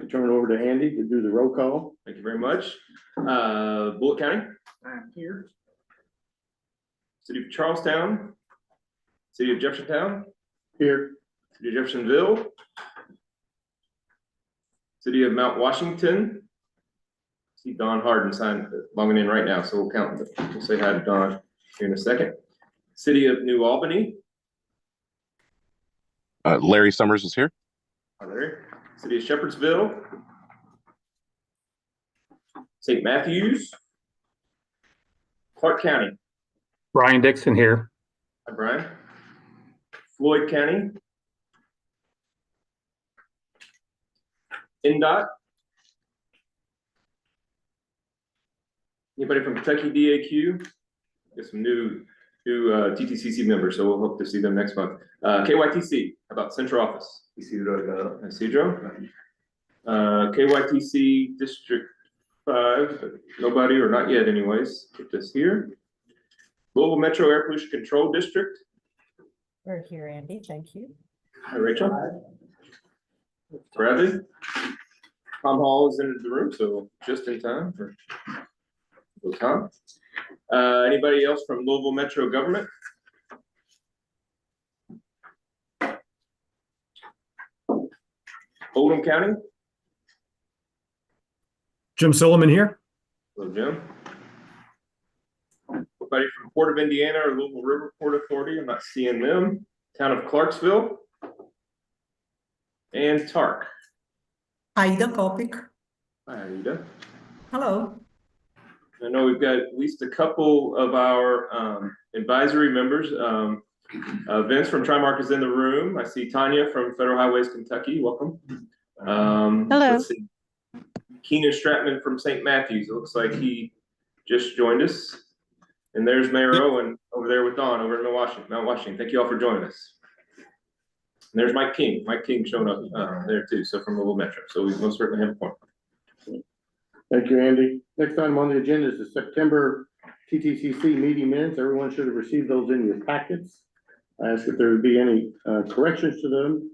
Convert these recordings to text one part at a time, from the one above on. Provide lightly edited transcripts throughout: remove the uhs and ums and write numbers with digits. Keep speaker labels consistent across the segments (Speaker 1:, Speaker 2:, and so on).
Speaker 1: turn it over to Andy to do the roll call.
Speaker 2: Thank you very much. Bullitt County.
Speaker 3: I'm here.
Speaker 2: City of Charlestown. City of Jeffersontown.
Speaker 1: Here.
Speaker 2: City of Jeffersonville. City of Mount Washington. See Don Harden logging in right now, so we'll count. We'll say hi to Don here in a second. City of New Albany.
Speaker 4: Larry Summers is here.
Speaker 2: Hi, Larry. City of Shepherdsville. St. Matthews. Clark County.
Speaker 5: Brian Dixon here.
Speaker 2: Hi, Brian. Floyd County. NDOT. Anybody from Kentucky DAQ? Get some new TTCC members, so we'll hope to see them next month. KYTC, how about Central Office? Isidro. KYTC District 5, nobody, or not yet anyways. Get this here. Louisville Metro Air Pollution Control District.
Speaker 6: We're here, Andy. Thank you.
Speaker 2: Hi, Rachel. Bradley. Tom Hall is in the room, so just in time for Tom. Anybody else from Louisville Metro Government? Oldham County.
Speaker 5: Jim Silliman here.
Speaker 2: Hello, Jim. Anybody from Port of Indiana or Louisville River Port Authority? I'm not seeing them. Town of Clarksville. And TARC.
Speaker 6: Aida Kopik.
Speaker 2: Hi, Aida.
Speaker 6: Hello.
Speaker 2: I know we've got at least a couple of our advisory members. Vince from Trimark is in the room. I see Tanya from Federal Highways Kentucky. Welcome.
Speaker 7: Hello.
Speaker 2: Let's see. Keenan Stratman from St. Matthews. It looks like he just joined us. And there's Mayor Owen over there with Don over in Mount Washington. Thank you all for joining us. And there's Mike King. Mike King showing up there too. So from Louisville Metro. So we most certainly have a point.
Speaker 1: Thank you, Andy. Next item on the agenda is the September TTCC meeting minutes. Everyone should have received those in your packets. I ask if there would be any corrections to them.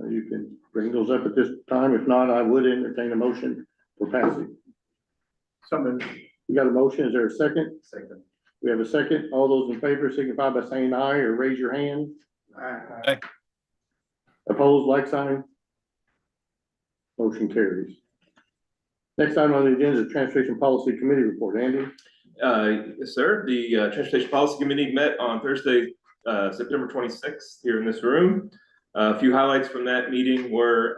Speaker 1: You can bring those up at this time. If not, I would entertain a motion for passage. We got a motion. Is there a second?
Speaker 3: Second.
Speaker 1: We have a second. All those in favor signify by saying aye or raise your hand.
Speaker 3: Aye.
Speaker 1: Opposed, like sign. Motion carries. Next item on the agenda is the Transportation Policy Committee report. Andy?
Speaker 2: Yes, sir. The Transportation Policy Committee met on Thursday, September 26th here in this room. A few highlights from that meeting were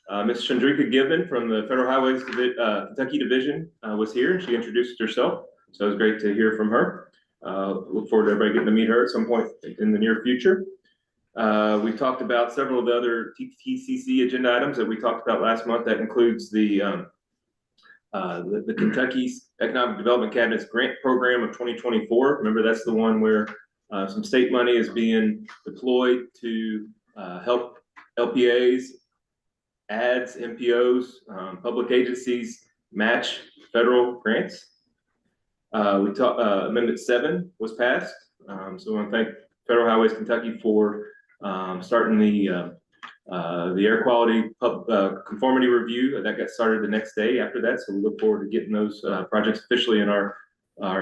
Speaker 2: Ms. Chandrika Gibbon from the Federal Highways Kentucky Division was here. She introduced herself, so it was great to hear from her. Look forward to everybody getting to meet her at some point in the near future. We talked about several of the other TTCC agenda items that we talked about last month. That includes the Kentucky Economic Development Cabinet's grant program of 2024. Remember, that's the one where some state money is being deployed to help LPAs, ads, MPOs, public agencies match federal grants. We talked, Amendment 7 was passed. So I want to thank Federal Highways Kentucky for starting the air quality conformity review. That got started the next day after that. So we look forward to getting those projects officially in our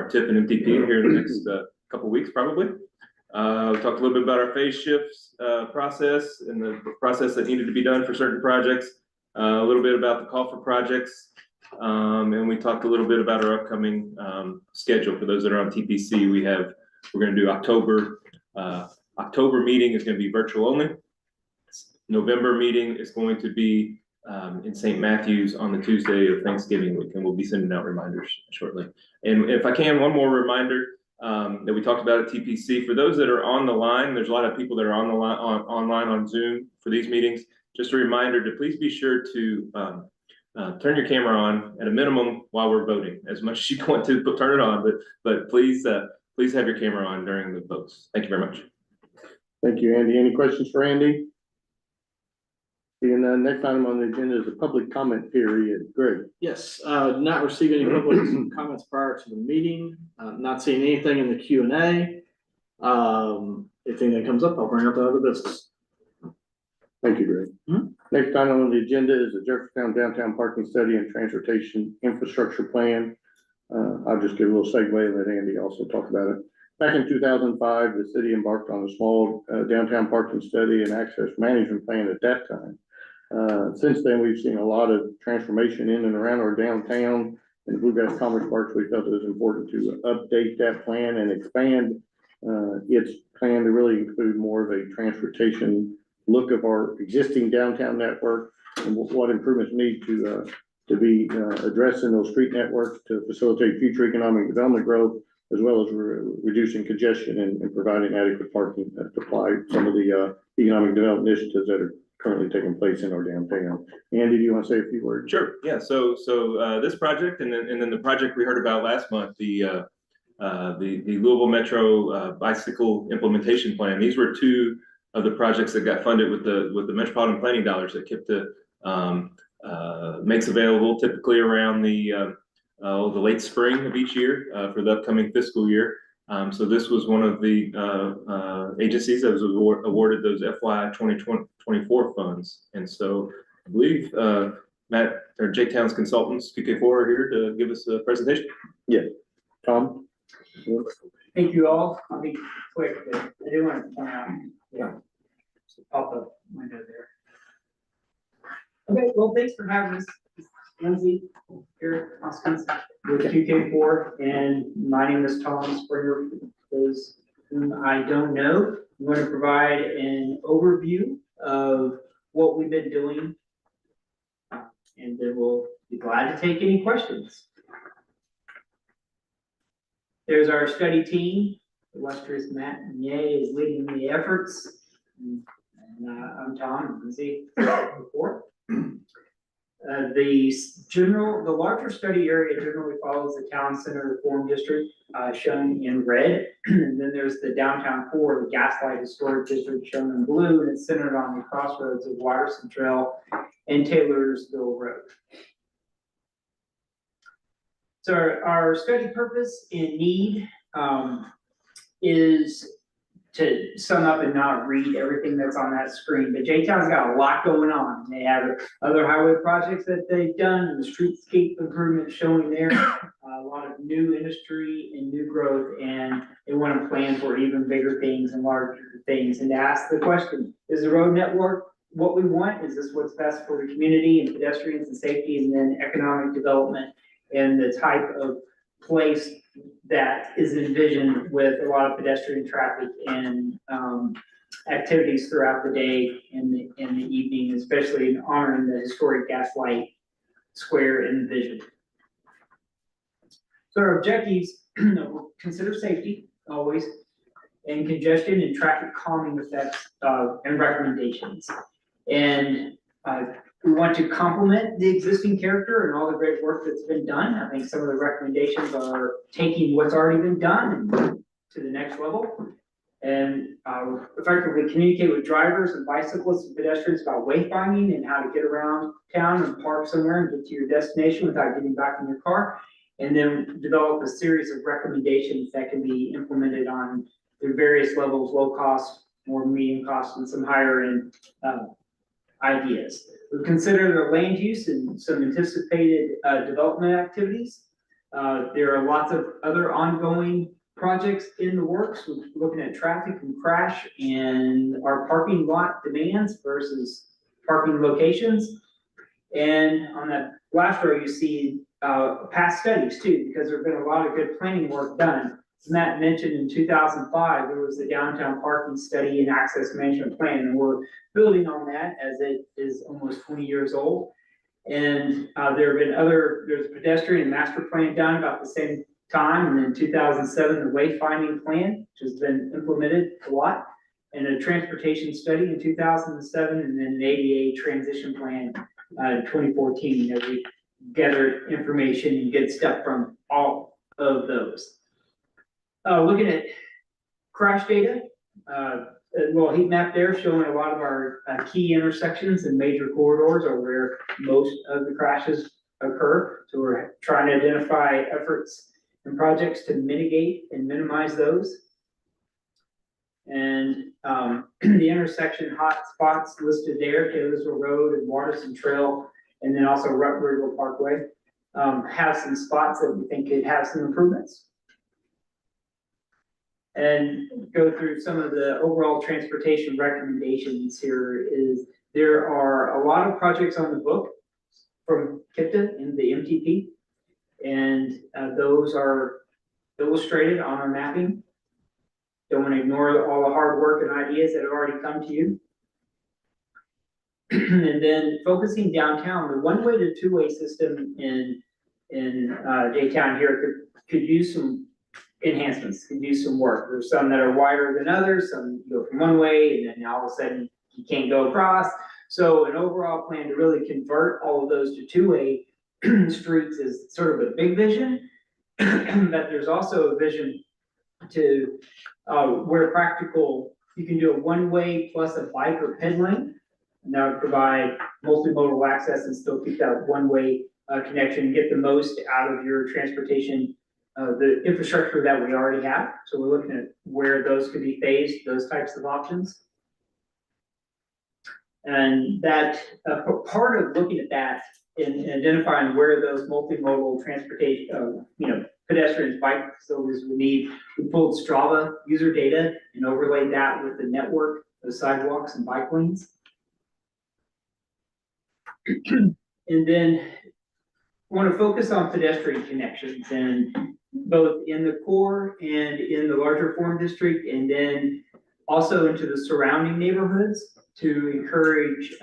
Speaker 2: TIP and MTP here in the next couple of weeks, probably. We talked a little bit about our phase shifts process and the process that needed to be done for certain projects. A little bit about the call for projects. And we talked a little bit about our upcoming schedule for those that are on TPC. We're going to do October meeting is going to be virtual only. November meeting is going to be in St. Matthews on the Tuesday of Thanksgiving week, and we'll be sending out reminders shortly. And if I can, one more reminder that we talked about at TPC. For those that are on the line, there's a lot of people that are on the line online on Zoom for these meetings. Just a reminder to please be sure to turn your camera on at a minimum while we're voting. As much as you want to turn it on, but please have your camera on during the votes. Thank you very much.
Speaker 1: Thank you, Andy. Any questions for Andy? And the next item on the agenda is a public comment period. Greg?
Speaker 3: Yes, not receive any public comments prior to the meeting. Not seeing anything in the Q&A. Anything that comes up, I'll bring up the other business.
Speaker 1: Thank you, Greg.
Speaker 3: Mhm.
Speaker 1: Next item on the agenda is the Jefferson Downtown Parking Study and Transportation Infrastructure Plan. I'll just give a little segue and let Andy also talk about it. Back in 2005, the city embarked on a small downtown parking study and access management plan at that time. Since then, we've seen a lot of transformation in and around our downtown and Blue Grass Commerce Parks. We felt it was important to update that plan and expand its plan to really include more of a transportation look of our existing downtown network and what improvements need to be addressed in those street networks to facilitate future economic development growth, as well as reducing congestion and providing adequate parking to apply some of the economic development initiatives that are currently taking place in our downtown. Andy, do you want to say a few words?
Speaker 2: Sure, yeah, so this project and then the project we heard about last month, the Louisville Metro bicycle implementation plan. These were two of the projects that got funded with the metropolitan planning dollars that KIPTA makes available typically around the late spring of each year for the upcoming fiscal year. So this was one of the agencies that was awarded those FY 2024 funds. And so I believe Matt or Jake Town's consultants, PK4, are here to give us a presentation.
Speaker 1: Yeah. Tom?
Speaker 7: Thank you all. I'll be quick, but I do want to point out, pop-up window there. Okay, well, thanks for having us. Lindsay here, Austin, with QK4, and my name is Tom Springer. For those whom I don't know, I'm going to provide an overview of what we've been doing, and then we'll be glad to take any questions. There's our study team. Illustrious Matt Nye is leading the efforts. And I'm Tom, Lindsay, before. The larger study area generally follows the town center reform district, shown in red. And then there's the downtown core, the Gaslight Historic District, shown in blue, and it's centered on the crossroads of Watterson Trail and Taylorsville Road. So our study purpose and need is to sum up and not read everything that's on that screen, but J-Town's got a lot going on. They have other highway projects that they've done, and the streetscape improvement showing there, a lot of new industry and new growth, and they want to plan for even bigger things and larger things, and to ask the question, is the road network what we want? Is this what's best for the community and pedestrians and safety, and then economic development and the type of place that is envisioned with a lot of pedestrian traffic and activities throughout the day and the evening, especially in honoring the historic Gaslight Square and vision. So our objectives consider safety always, and congestion and traffic calming effects and recommendations. And we want to complement the existing character and all the great work that's been done. I think some of the recommendations are taking what's already been done to the next level. And effectively communicate with drivers and bicyclists and pedestrians about wayfinding and how to get around town and park somewhere and get to your destination without getting back in your car. And then develop a series of recommendations that can be implemented on their various levels, low cost, more medium cost, and some higher end ideas. We consider the land use and some anticipated development activities. There are lots of other ongoing projects in the works. We're looking at traffic and crash and our parking lot demands versus parking locations. And on that last row, you see past studies too, because there have been a lot of good planning work done. As Matt mentioned, in 2005, there was the downtown parking study and access management plan, and we're building on that as it is almost 20 years old. And there have been there's a pedestrian master plan done about the same time, and then 2007, the wayfinding plan, which has been implemented a lot, and a transportation study in 2007, and then an ADA transition plan in 2014. As we gather information and get stuff from all of those. Looking at crash data, a little heat map there showing a lot of our key intersections and major corridors are where most of the crashes occur. So we're trying to identify efforts and projects to mitigate and minimize those. And, the intersection hot spots listed there, Taylorsville Road and Waterson Trail, and then also Rutgers Parkway, have some spots that we think could have some improvements. And go through some of the overall transportation recommendations here is there are a lot of projects on the book from KIPTA and the MTP. And those are illustrated on our mapping. Don't want to ignore all the hard work and ideas that have already come to you. And then focusing downtown, the one-way to two-way system in Daytown here could use some enhancements, could use some work. There's some that are wider than others, some go from one way and then all of a sudden you can't go across. So an overall plan to really convert all of those to two-way streets is sort of a big vision. But there's also a vision to where practical, you can do a one-way plus a bike or ped lane. And that would provide multimodal access and still keep that one-way connection, get the most out of your transportation, the infrastructure that we already have. So we're looking at where those could be phased, those types of options. And that part of looking at that and identifying where those multimodal transportation, pedestrians, bike facilities will need, we pulled Strava user data and overlaid that with the network of sidewalks and bike lanes. And then want to focus on pedestrian connections and both in the core and in the larger Forum district, and then also into the surrounding neighborhoods to encourage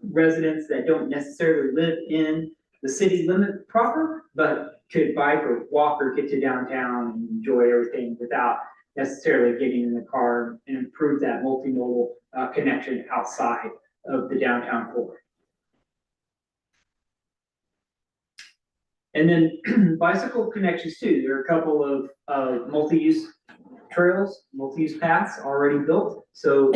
Speaker 7: residents that don't necessarily live in the city limit proper, but could bike or walk or get to downtown and enjoy everything without necessarily getting in the car, and improve that multimodal connection outside of the downtown core. And then bicycle connections too. There are a couple of multi-use trails, multi-use paths already built. So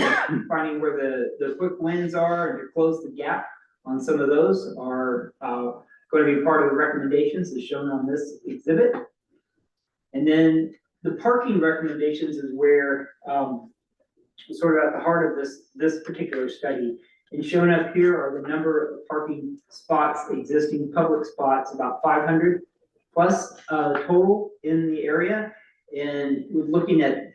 Speaker 7: finding where the quick wins are and to close the gap on some of those are going to be part of the recommendations as shown on this exhibit. And then the parking recommendations is where sort of at the heart of this particular study. And shown up here are the number of parking spots, existing public spots, about 500 plus total in the area. And we're looking at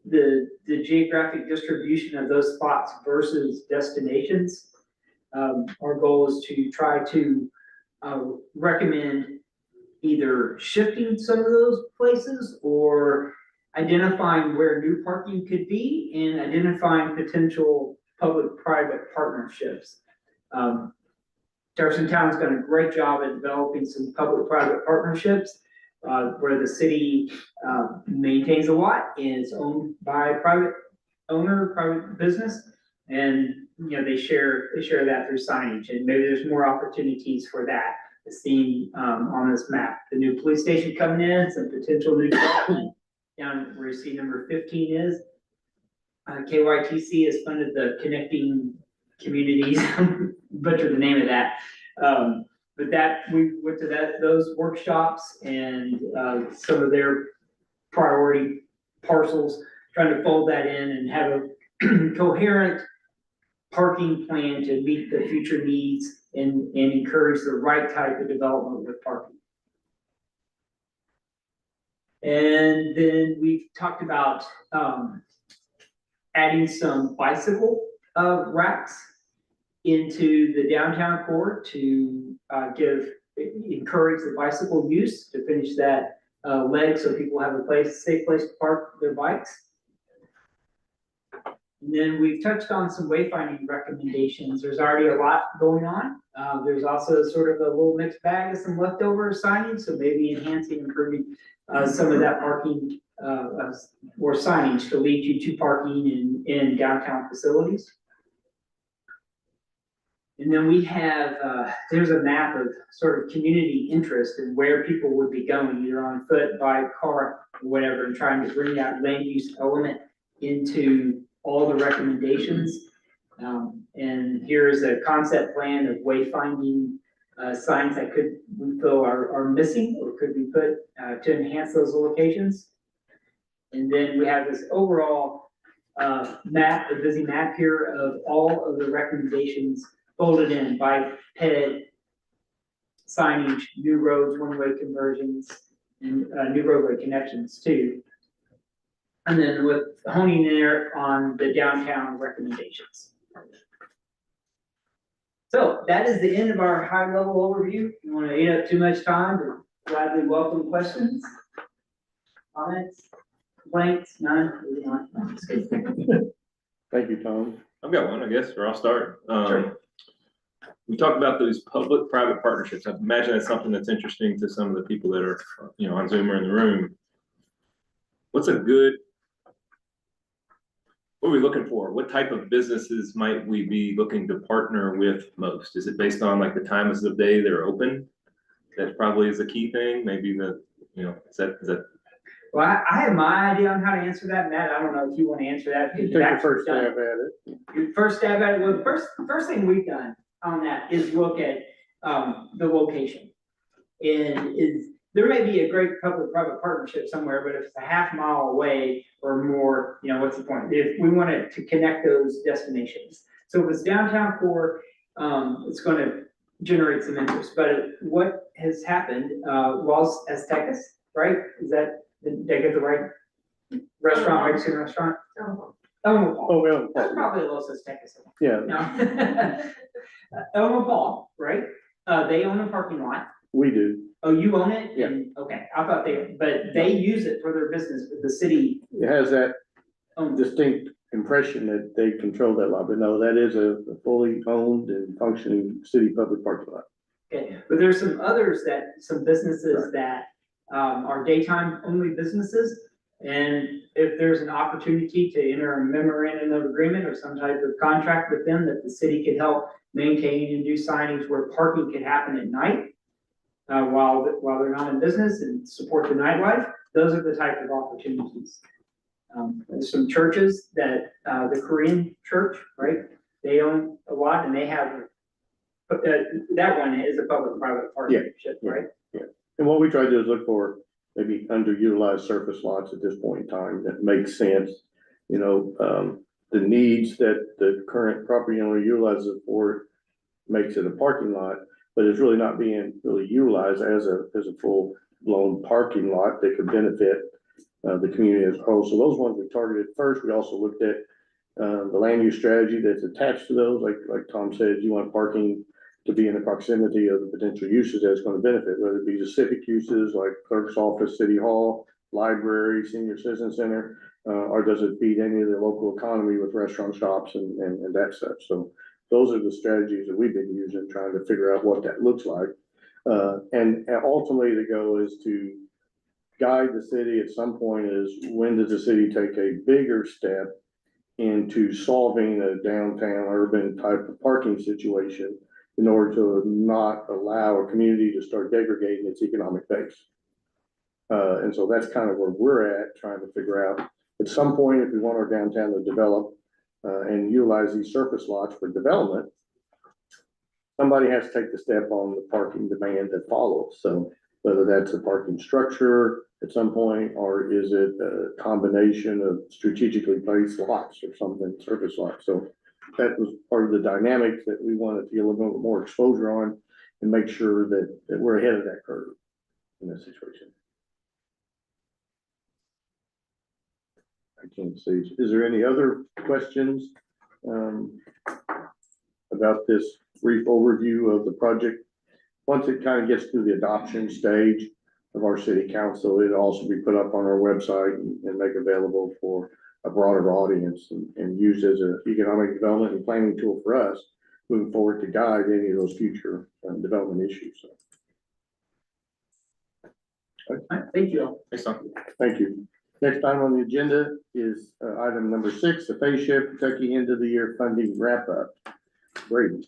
Speaker 7: the geographic distribution of those spots versus destinations. Our goal is to try to recommend either shifting some of those places or identifying where new parking could be and identifying potential public-private partnerships. Jefferson Town's done a great job at developing some public-private partnerships where the city maintains a lot and is owned by a private owner, private business, and they share that through signage, and maybe there's more opportunities for that. As seen on this map, the new police station coming in, some potential new development down where you see number 15 is. KYTC has funded the Connecting Communities, butchered the name of that. But that we went to those workshops and some of their priority parcels, trying to fold that in and have a coherent parking plan to meet the future needs and encourage the right type of development with parking. And then we've talked about adding some bicycle racks into the downtown core to encourage the bicycle use, to finish that leg so people have a safe place to park their bikes. And then we've touched on some wayfinding recommendations. There's already a lot going on. There's also sort of a little mixed bag of some leftover signage, so maybe enhancing, improving some of that parking or signage to lead you to parking in downtown facilities. And then we have, there's a map of sort of community interest and where people would be going, either on foot, bike, car, or whatever, and trying to bring that land use element into all the recommendations. And here is a concept plan of wayfinding signs that we feel are missing or could be put to enhance those locations. And then we have this overall map, a busy map here of all of the recommendations folded in by PED, signage, new roads, one-way conversions, and new roadway connections too. And then with honing in there on the downtown recommendations. So that is the end of our high-level overview. You want to eat up too much time, but gladly welcome questions, comments, complaints, none? Maybe not. No, just kidding.
Speaker 1: Thank you, Tom.
Speaker 2: I've got one, I guess, or I'll start.
Speaker 7: Sure.
Speaker 2: We talked about those public-private partnerships. I imagine that's something that's interesting to some of the people that are, on Zoom or in the room. What are we looking for? What type of businesses might we be looking to partner with most? Is it based on like the times of day they're open? That probably is a key thing. Maybe is that?
Speaker 7: Well, I have my idea on how to answer that, Matt. I don't know if you want to answer that.
Speaker 1: Take
Speaker 7: because
Speaker 1: your
Speaker 7: that's
Speaker 1: first
Speaker 7: done.
Speaker 1: stab at it.
Speaker 7: Your first stab at it, well, the first thing we've done on that is look at, the location. And there may be a great public-private partnership somewhere, but if it's a half mile away or more, what's the point? If we wanted to connect those destinations. So if it's downtown core, it's gonna generate some interest, but what has happened, Los Aztecas, right? Did I get the right restaurant, Mexican restaurant? Oh,
Speaker 1: Oh, well,
Speaker 7: that's probably Los Aztecas.
Speaker 1: yeah,
Speaker 7: No. Elmo Paul, right? They own a parking lot.
Speaker 1: we do.
Speaker 7: Oh, you own it?
Speaker 1: Yeah.
Speaker 7: Okay, I thought but they use it for their business, but the city
Speaker 1: It has that
Speaker 7: owns it.
Speaker 1: distinct impression that they control that lot, but no, that is a fully owned and functioning city public parking lot.
Speaker 7: Okay, but there's some others some businesses that, are daytime only businesses. And if there's an opportunity to enter a memorandum of agreement or some type of contract with them that the city could help maintain and do signage where parking can happen at night, while they're not in business and support the nightlife, those are the type of opportunities. There's some churches that, the Korean church, right? They own a lot and they have, but that one is a public-private partnership, right?
Speaker 1: Yeah, and what we try to do is look for maybe underutilized surface lots at this point in time that makes sense. The needs that the current property owner utilizes it for makes it a parking lot, but it's really not being really utilized as a full-blown parking lot that could benefit the community as a whole. So those ones we targeted first. We also looked at the land use strategy that's attached to those. Like Tom said, you want parking to be in the proximity of the potential uses that's going to benefit, whether it be the civic uses like clerk's office, city hall, library, senior citizen center, or does it feed any of the local economy with restaurant shops and that stuff. So those are the strategies that we've been using, trying to figure out what that looks like. And ultimately the goal is to guide the city at some point is when does the city take a bigger step into solving a downtown urban type of parking situation in order to not allow a community to start degrading its economic base. And so that's kind of where we're at, trying to figure out at some point, if we want our downtown to develop and utilize these surface lots for development, somebody has to take the step on the parking demand that follows. So whether that's a parking structure at some point, or is it a combination of strategically placed lots or something, surface lots. So that was part of the dynamics that we wanted to get a little bit more exposure on and make sure that we're ahead of that curve in this situation. I can't see. Is there any other questions about this brief overview of the project? Once it kind of gets through the adoption stage of our city council, it'll also be put up on our website and make available for a broader audience and used as an economic development and planning tool for us moving forward to guide any of those future development issues. So.
Speaker 7: Thank you all.
Speaker 2: Thanks, Tom.
Speaker 1: Thank you. Next item on the agenda is item number 6, the phase shift Kentucky end of the year funding wrap up. Brady.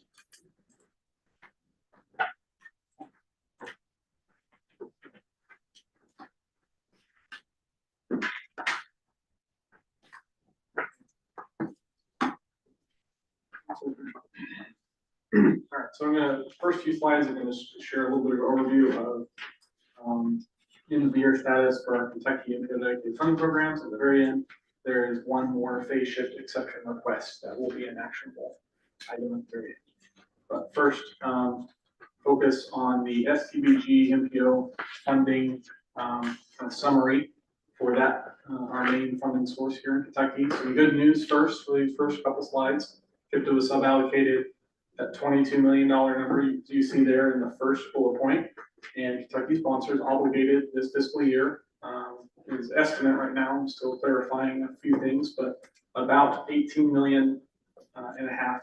Speaker 8: All right, so I'm gonna, first few slides, I'm gonna share a little bit of an overview of end of the year status for our Kentucky and Connecticut funding programs. At the very end, there is one more phase shift exception request that will be an actionable item in 30. But first, focus on the STBG MPO funding summary for that, our main funding source here in Kentucky. So the good news first, for these first couple slides, KIPTA was sub-allocated that $22 million number you see there in the first bullet point. And Kentucky sponsors obligated this fiscal year, is estimate right now, I'm still clarifying a few things, but about $18 million and a half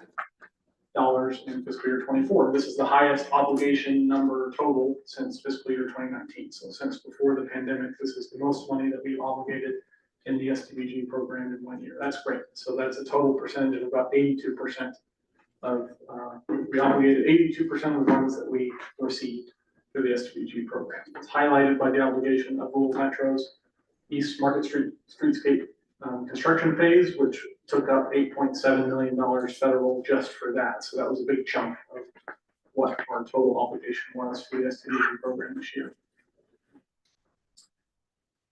Speaker 8: dollars in fiscal year 24. This is the highest obligation number total since fiscal year 2019. So since before the pandemic, this is the most money that we've obligated in the STBG program in 1 year. That's great. So that's a total percentage of about 82% of, we obligated 82% of the funds that we received through the STBG program. It's highlighted by the obligation of rural metros, East Market Streetscape construction phase, which took up $8.7 million federal just for that. So that was a big chunk of what our total obligation was for the STBG program this year.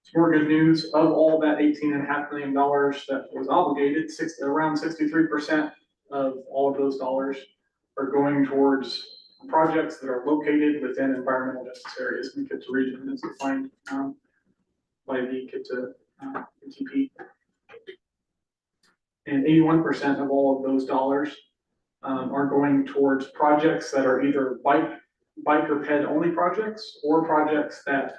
Speaker 8: Some more good news, of all that $18.5 million that was obligated, around 63% of all of those dollars are going towards projects that are located within environmental justice areas in the KIPTA region as defined by the KIPTA MTP. And 81% of all of those dollars are going towards projects that are either bike or ped only projects, or projects that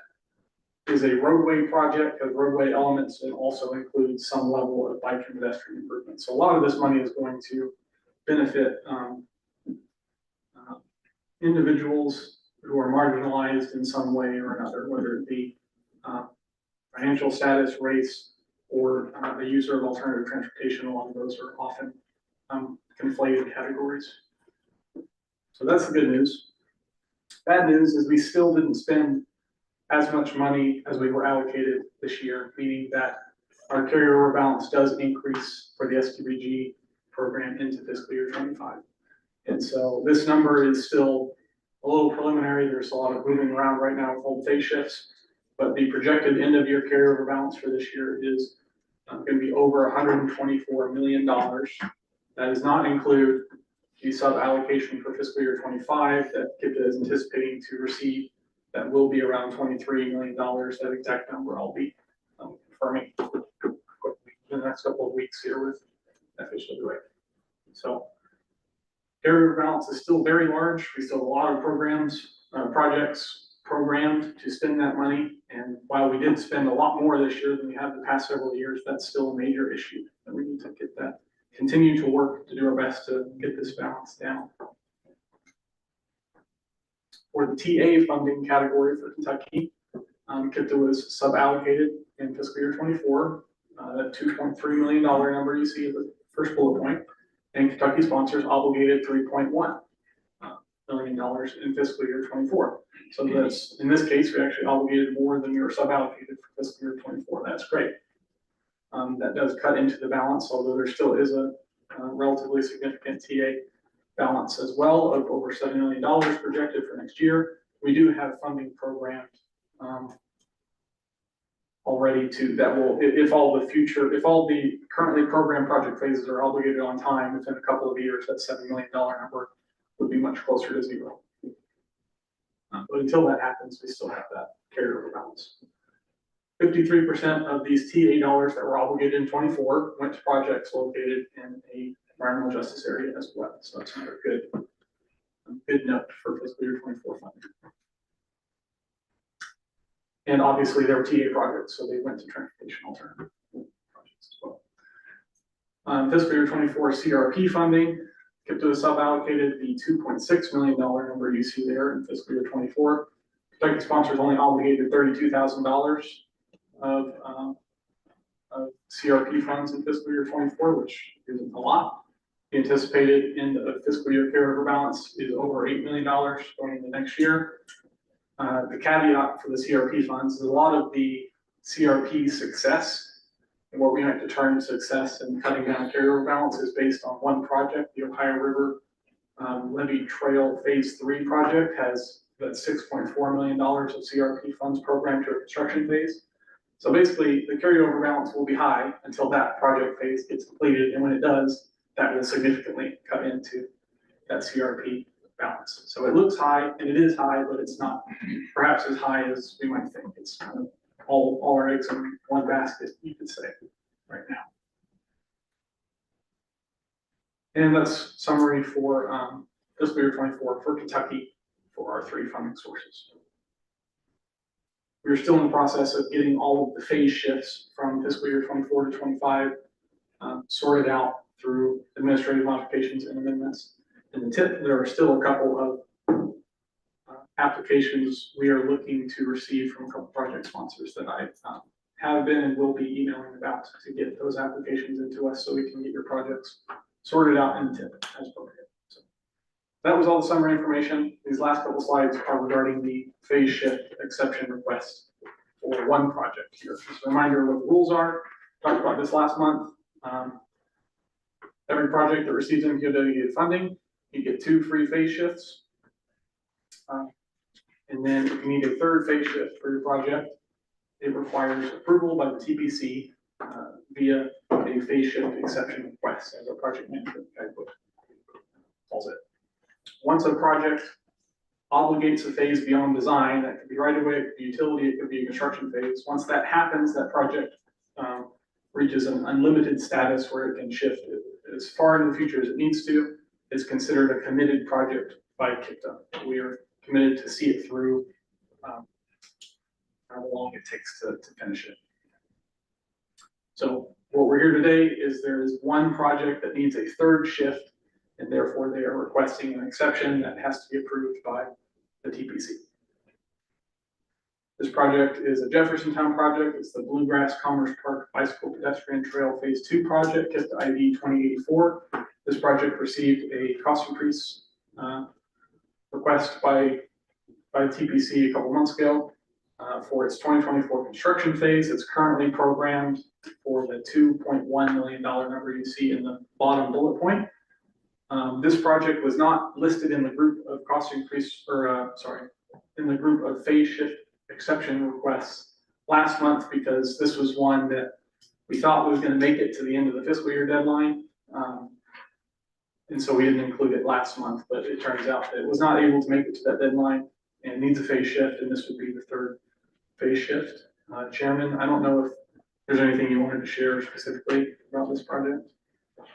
Speaker 8: is a roadway project, has roadway elements, and also includes some level of bike and pedestrian improvement. So a lot of this money is going to benefit individuals who are marginalized in some way or another, whether it be financial status, race, or a user of alternative transportation. A lot of those are often conflated categories. So that's the good news. Bad news is we still didn't spend as much money as we were allocated this year, meaning that our carryover balance does increase for the STBG program into fiscal year 25. And so this number is still a little preliminary. There's a lot of moving around right now with old phase shifts, but the projected end of year carryover balance for this year is going to be over $124 million. That does not include the sub allocation for fiscal year 25 that KIPTA is anticipating to receive. That will be around $23 million. That exact number I'll be confirming in the next couple of weeks here with FHWA. So carryover balance is still very large. We still have a lot of projects programmed to spend that money. And while we did spend a lot more this year than we have the past several years, that's still a major issue that we need to get that, continue to work to do our best to get this balance down. For the TA funding category for Kentucky, KIPTA was sub-allocated in fiscal year 24, that $2.3 million number you see at the first bullet point, and Kentucky sponsors obligated $3.1 million in fiscal year 24. So that's, in this case, we actually obligated more than we were sub-allocated for fiscal year 24. That's great. That does cut into the balance, although there still is a relatively significant TA balance as well of over $7 million projected for next year. We do have funding programmed already that will, if all the currently programmed project phases are obligated on time within a couple of years, that $7 million number would be much closer to zero. But until that happens, we still have that carryover balance. 53% of these TA dollars that were obligated in 24 went to projects located in a environmental justice area as well. So that's another good note for fiscal year 24 funding. And obviously there were TA projects, so they went to transportation alternative projects as well. Fiscal year 24 CRP funding, KIPTA was sub-allocated the $2.6 million number you see there in fiscal year 24. Kentucky sponsors only obligated $32,000 of CRP funds in fiscal year 24, which isn't a lot. The anticipated in the fiscal year carryover balance is over $8 million going into next year. The caveat for the CRP funds is a lot of the CRP success and what we might determine success in cutting down carryover balance is based on one project. The Ohio River Levee Trail Phase 3 project has that $6.4 million of CRP funds programmed to a construction phase. So basically, the carryover balance will be high until that project phase gets completed, and when it does, that will significantly cut into that CRP balance. So it looks high, and it is high, but it's not perhaps as high as we might think. It's kind of all our eggs in one basket, you could say, right now. And that's summary for fiscal year 24 for Kentucky for our 3 funding sources. We're still in the process of getting all of the phase shifts from fiscal year 24 to 25 sorted out through administrative modifications and amendments. In the tip, there are still a couple of applications we are looking to receive from a couple project sponsors that I have been and will be emailing about to get those applications into us so we can get your projects sorted out in the tip as appropriate. So that was all the summary information. These last couple slides are regarding the phase shift exception request for one project here. Just a reminder of what the rules are. Talked about this last month. Every project that receives MPOW funding, you get 2 free phase shifts. And then if you need a 3rd phase shift for your project, it requires approval by the TPC via a phase shift exception request as a project management guidebook calls it. Once a project obligates a phase beyond design, that could be right away, it could be utility, it could be a construction phase. Once that happens, that project reaches an unlimited status where it can shift as far in the future as it needs to. It's considered a committed project by KIPTA. We are committed to see it through how long it takes to finish it. So what we're here today is there is one project that needs a 3rd shift, and therefore they are requesting an exception that has to be approved by the TPC. This project is a Jeffersontown project. It's the Bluegrass Commerce Park Bicycle Pedestrian Trail Phase 2 project, KIPTA ID 2084. This project received a cost increase request by TPC a couple months ago for its 2024 construction phase. It's currently programmed for the $2.1 million number you see in the bottom bullet point. This project was not listed in the group of cost increase, or in the group of phase shift exception requests last month because this was one that we thought was going to make it to the end of the fiscal year deadline. And so we didn't include it last month, but it turns out that it was not able to make it to that deadline and needs a phase shift, and this would be the 3rd phase shift. Chairman, I don't know if there's anything you wanted to share specifically about this project.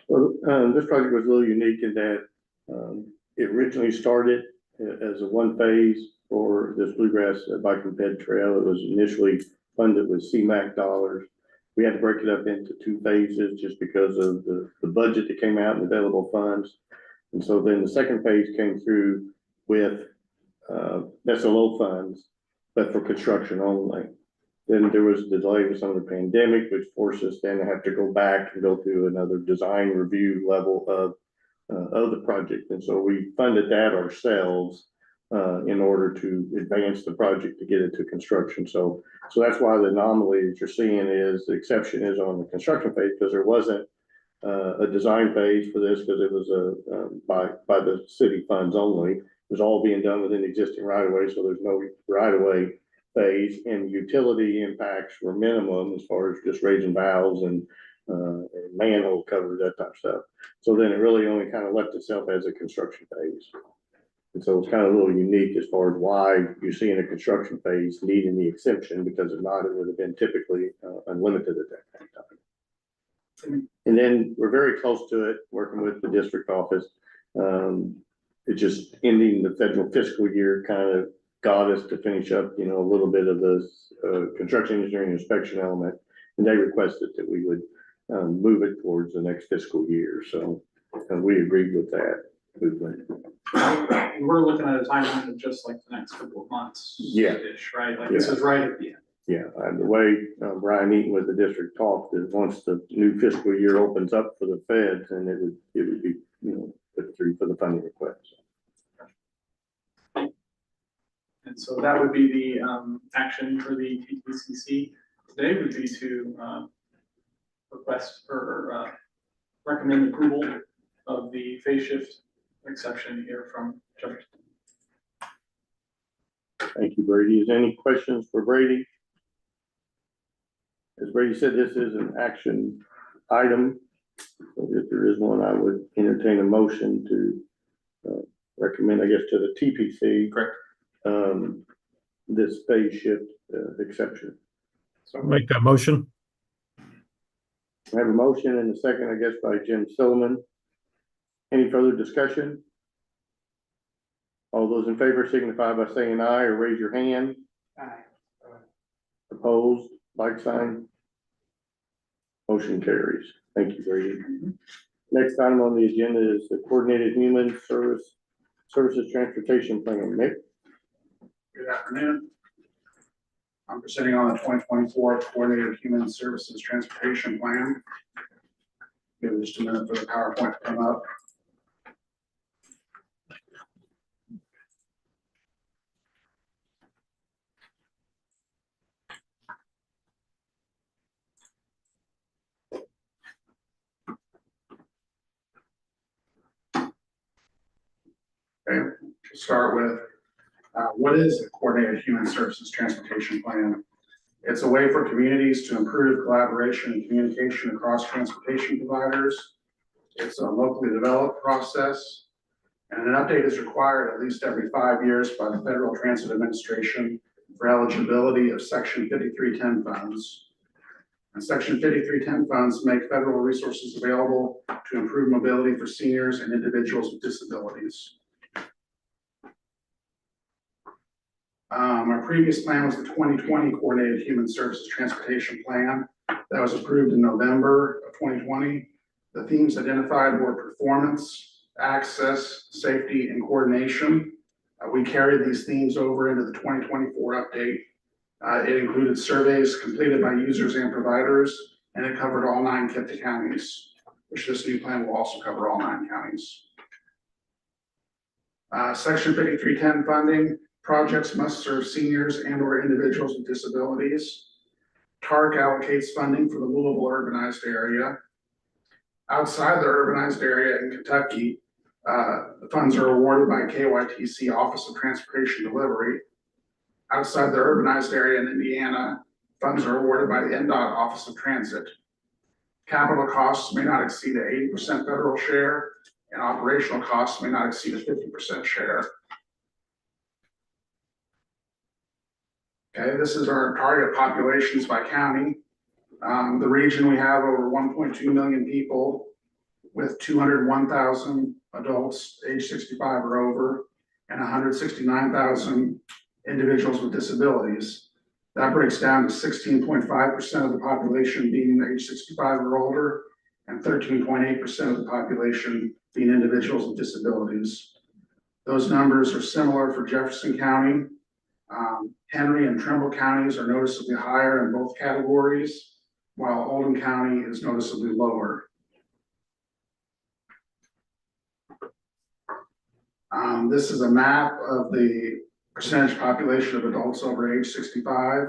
Speaker 1: Well, this project was a little unique in that it originally started as a 1 phase for this Bluegrass Bike and Ped Trail. It was initially funded with CMAQ dollars. We had to break it up into 2 phases just because of the budget that came out and available funds. And so then the 2nd phase came through with SLO funds, but for construction only. Then there was a delay with some of the pandemic, which forced us then to have to go back and go through another design review level of the project. And so we funded that ourselves in order to advance the project to get it to construction. So that's why the anomaly that you're seeing is the exception is on the construction phase, because there wasn't a design phase for this, because it was by the city funds only. It was all being done within existing right of way, so there's no right of way phase, and utility impacts were minimum as far as just raising valves and manhole covers, that type of stuff. So then it really only kind of left itself as a construction phase. And so it's kind of a little unique as far as why you're seeing a construction phase needing the exception, because if not, it would have been typically unlimited at that point in time. And then we're very close to it, working with the district office. It's just ending the federal fiscal year kind of got us to finish up, a little bit of this construction engineering inspection element. And they requested that we would move it towards the next fiscal year. So we agreed with that movement.
Speaker 8: We're looking at a timeline of just like the next couple of months.
Speaker 1: Yeah.
Speaker 8: Right? Like this is right at the end.
Speaker 1: Yeah, and the way Brian Eaton with the district talked is once the new fiscal year opens up for the feds, and it would be, put through for the funding request.
Speaker 8: And so that would be the action for the TPCC today would be to request or recommend approval of the phase shift exception here from Jefferson.
Speaker 1: Thank you, Brady. Is there any questions for Brady? As Brady said, this is an action item. So if there is one, I would entertain a motion to recommend, I guess, to the TPC.
Speaker 2: Correct.
Speaker 1: This phase shift exception.
Speaker 5: Make that motion.
Speaker 1: I have a motion and a second, I guess, by Jim Silliman. Any further discussion? All those in favor signify by saying aye or raise your hand.
Speaker 7: Aye.
Speaker 1: Opposed, like sign. Motion carries. Thank you, Brady. Next item on the agenda is the Coordinated Human Services Transportation Plan. Nick?
Speaker 9: Good afternoon. I'm presenting on the 2024 Coordinated Human Services Transportation Plan. Give it just a minute for the PowerPoint to come up. Okay, to start with, what is the Coordinated Human Services Transportation Plan? It's a way for communities to improve collaboration and communication across transportation providers. It's a locally developed process, and an update is required at least every 5 years by the Federal Transit Administration for eligibility of Section 5310 funds. And Section 5310 funds make federal resources available to improve mobility for seniors and individuals with disabilities. Our previous plan was the 2020 Coordinated Human Services Transportation Plan that was approved in November of 2020. The themes identified were performance, access, safety, and coordination. We carried these themes over into the 2024 update. It included surveys completed by users and providers, and it covered all 9 Commitee counties, which this new plan will also cover all 9 counties. Section 5310 funding. Projects must serve seniors and or individuals with disabilities. TARC allocates funding for the Louisville urbanized area. Outside the urbanized area in Kentucky, the funds are awarded by KYTC Office of Transportation Delivery. Outside the urbanized area in Indiana, funds are awarded by the NDOT Office of Transit. Capital costs may not exceed an 80% federal share, and operational costs may not exceed a 50% share. Okay, this is our target populations by county. The region, we have over 1.2 million people with 201,000 adults age 65 or over and 169,000 individuals with disabilities. That breaks down to 16.5% of the population being age 65 or older and 13.8% of the population being individuals with disabilities. Those numbers are similar for Jefferson County. Henry and Trumbull counties are noticeably higher in both categories, while Oldham County is noticeably lower. This is a map of the percentage population of adults over age 65.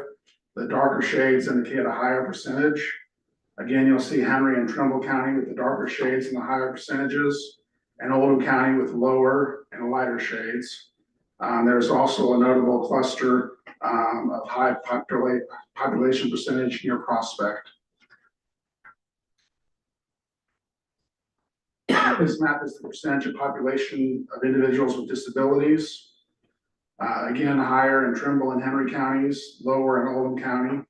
Speaker 9: The darker shades indicate a higher percentage. Again, you'll see Henry and Trumbull County with the darker shades and the higher percentages, and Oldham County with lower and lighter shades. There's also a notable cluster of high population percentage near Prospect. This map is the percentage of population of individuals with disabilities. Again, higher in Trimble and Henry counties, lower in Oldham County.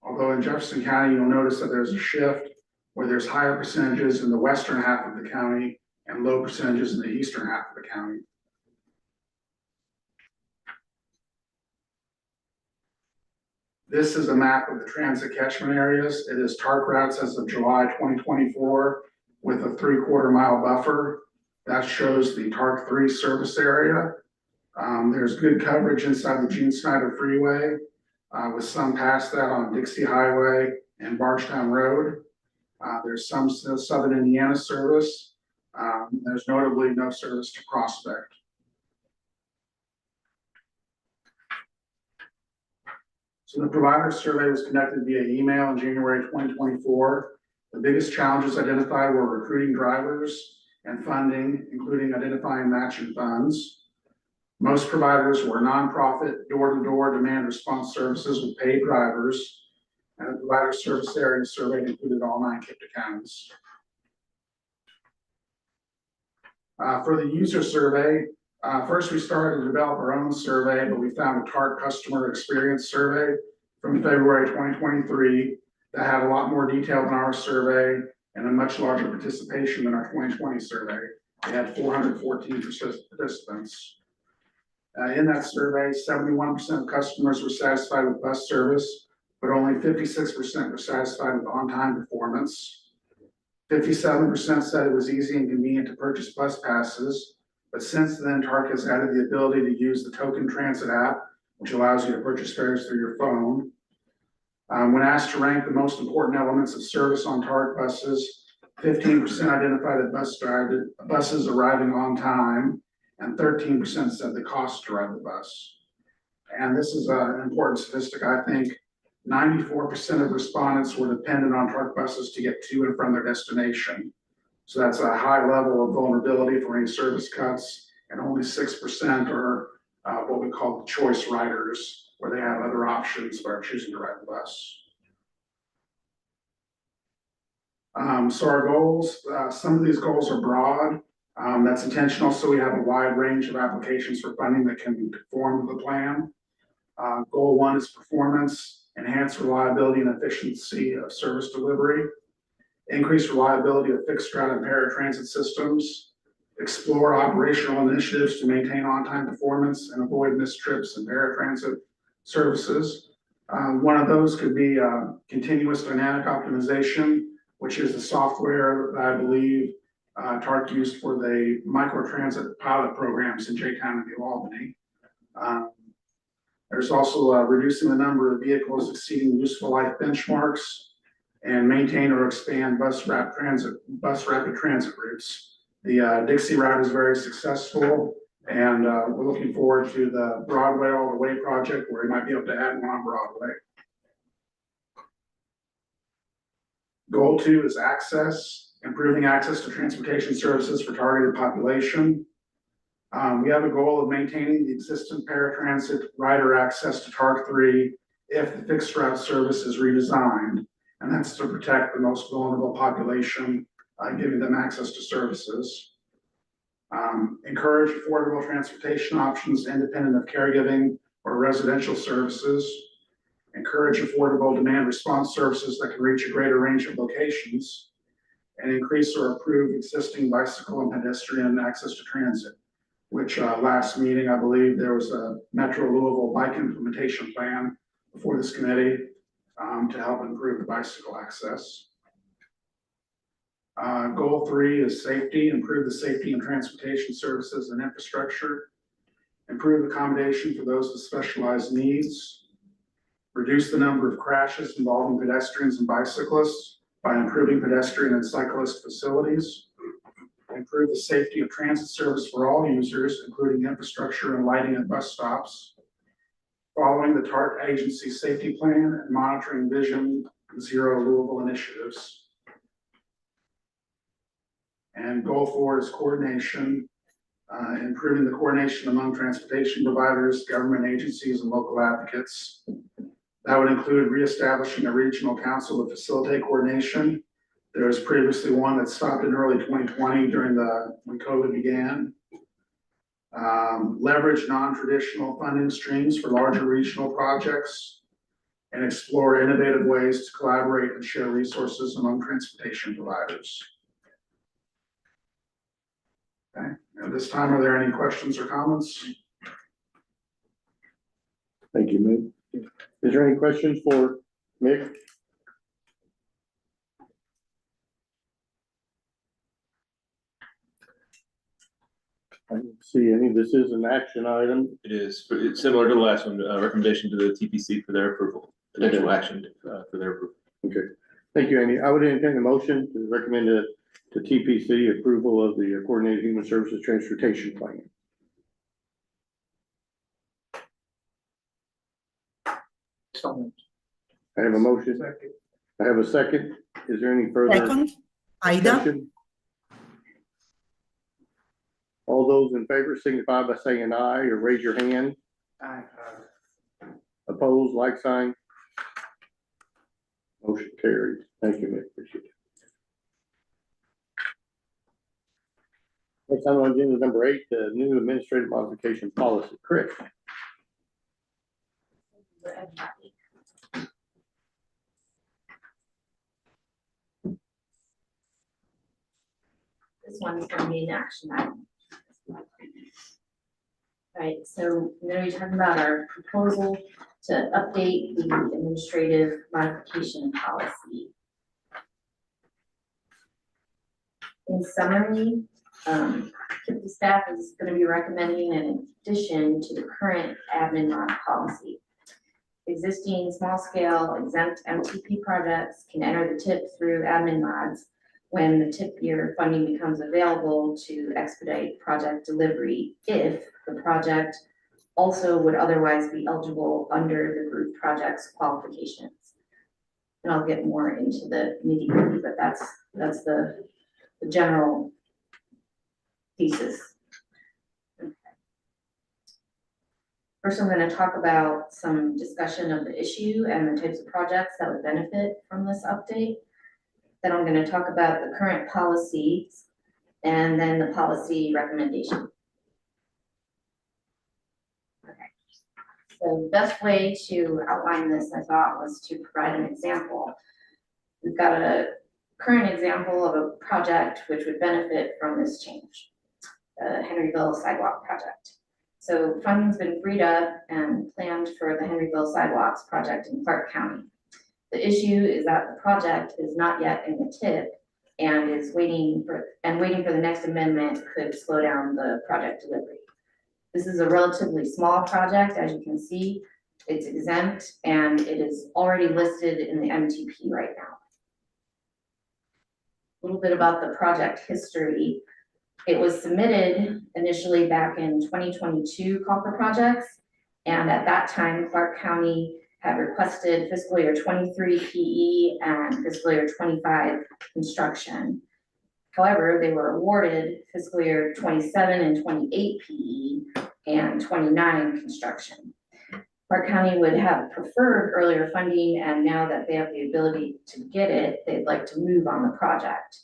Speaker 9: Although in Jefferson County, you'll notice that there's a shift where there's higher percentages in the western half of the county and low percentages in the eastern half of the county. This is a map of the transit catchment areas. It is TARC routes as of July 2024 with a 3/4 mile buffer. That shows the TARC 3 service area. There's good coverage inside the Gene Snyder Freeway, with some past that on Dixie Highway and Bargetown Road. There's some Southern Indiana service. There's notably no service to Prospect. So the provider survey was conducted via email in January 2024. The biggest challenges identified were recruiting drivers and funding, including identifying matching funds. Most providers were nonprofit, door-to-door demand response services with paid drivers. And the provider service area survey included all 9 KIPTA counties. For the user survey, first we started to develop our own survey, but we found a TARC customer experience survey from February 2023 that had a lot more detail than our survey and a much larger participation than our 2020 survey. We had 414 participants. In that survey, 71% of customers were satisfied with bus service, but only 56% were satisfied with on-time performance. 57% said it was easy and convenient to purchase bus passes, but since then, TARC has added the ability to use the Token Transit app, which allows you to purchase fares through your phone. When asked to rank the most important elements of service on TARC buses, 15% identified that buses arriving on time, and 13% said the cost to ride the bus. And this is an important statistic, I think. 94% of respondents were dependent on TARC buses to get to and from their destination. So that's a high level of vulnerability for any service cuts, and only 6% are what we call the choice riders, where they have other options but are choosing to ride the bus. So our goals, some of these goals are broad. That's intentional, so we have a wide range of applications for funding that can conform to the plan. Goal 1 is performance, enhance reliability and efficiency of service delivery, increase reliability of fixed route and paratransit systems, explore operational initiatives to maintain on-time performance and avoid missed trips and paratransit services. One of those could be continuous dynamic optimization, which is the software that I believe TARC used for the microtransit pilot programs in J-Town and New Albany. There's also reducing the number of vehicles exceeding useful life benchmarks and maintain or expand bus rapid transit routes. The Dixie route is very successful, and we're looking forward to the Broadway All the Way project, where we might be able to add one on Broadway. Goal 2 is access, improving access to transportation services for targeted population. We have a goal of maintaining the existing paratransit rider access to TARC 3 if the fixed route service is redesigned, and that's to protect the most vulnerable population, giving them access to services. Encourage affordable transportation options independent of caregiving or residential services. Encourage affordable demand response services that can reach a greater range of locations, and increase or improve existing bicycle and pedestrian access to transit, which last meeting, I believe there was a Metro Louisville bike implementation plan before this committee to help improve the bicycle access. Goal 3 is safety, improve the safety and transportation services and infrastructure, improve accommodation for those with specialized needs, reduce the number of crashes involving pedestrians and bicyclists by improving pedestrian and cyclist facilities, improve the safety of transit service for all users, including infrastructure and lighting at bus stops, following the TARC agency safety plan and monitoring Vision Zero Louisville initiatives. And goal 4 is coordination, improving the coordination among transportation providers, government agencies, and local advocates. That would include reestablishing a regional council to facilitate coordination. There was previously one that stopped in early 2020 when COVID began. Leverage non-traditional funding streams for larger regional projects, and explore innovative ways to collaborate and share resources among transportation providers. Okay, at this time, are there any questions or comments?
Speaker 1: Thank you, Mick. Is there any questions for Mick? I don't see any. This is an action item.
Speaker 2: It is, it's similar to the last one, recommendation to the TPC for their approval, potential action for their approval.
Speaker 1: Okay, thank you, Andy. I would entertain a motion to recommend to TPC approval of the Coordinated Human Services Transportation Plan. I have a motion. I have a second. Is there any further
Speaker 6: Second, Ida.
Speaker 1: discussion? All those in favor signify by saying aye or raise your hand.
Speaker 9: Aye.
Speaker 1: Opposed, like sign. Motion carried. Thank you, Mick. Appreciate it. Next on the agenda is number 8, the new administrative modification policy. Chris.
Speaker 10: This one's gonna be an action item. Right, so I'm gonna be talking about our proposal to update the administrative modification policy. In summary, the staff is gonna be recommending an addition to the current admin mod policy. Existing small-scale exempt MTP projects can enter the TIP through admin mods when the TIP year funding becomes available to expedite project delivery if the project also would otherwise be eligible under the group project's qualifications. And I'll get more into the nitty-gritty, but that's the general thesis. First, I'm going to talk about some discussion of the issue and the types of projects that would benefit from this update. Then I'm going to talk about the current policies and then the policy recommendation. Okay. So the best way to outline this, I thought, was to provide an example. We've got a current example of a project which would benefit from this change, the Henryville Sidewalk Project. So funding's been freed up and planned for the Henryville Sidewalks project in Clark County. The issue is that the project is not yet in the TIP and waiting for the next amendment could slow down the project delivery. This is a relatively small project, as you can see. It's exempt and it is already listed in the MTP right now. A little bit about the project history. It was submitted initially back in 2022 call for projects, and at that time, Clark County had requested fiscal year 23 PE and fiscal year 25 construction. However, they were awarded fiscal year 27 and 28 PE and 29 construction. Clark County would have preferred earlier funding, and now that they have the ability to get it, they'd like to move on the project.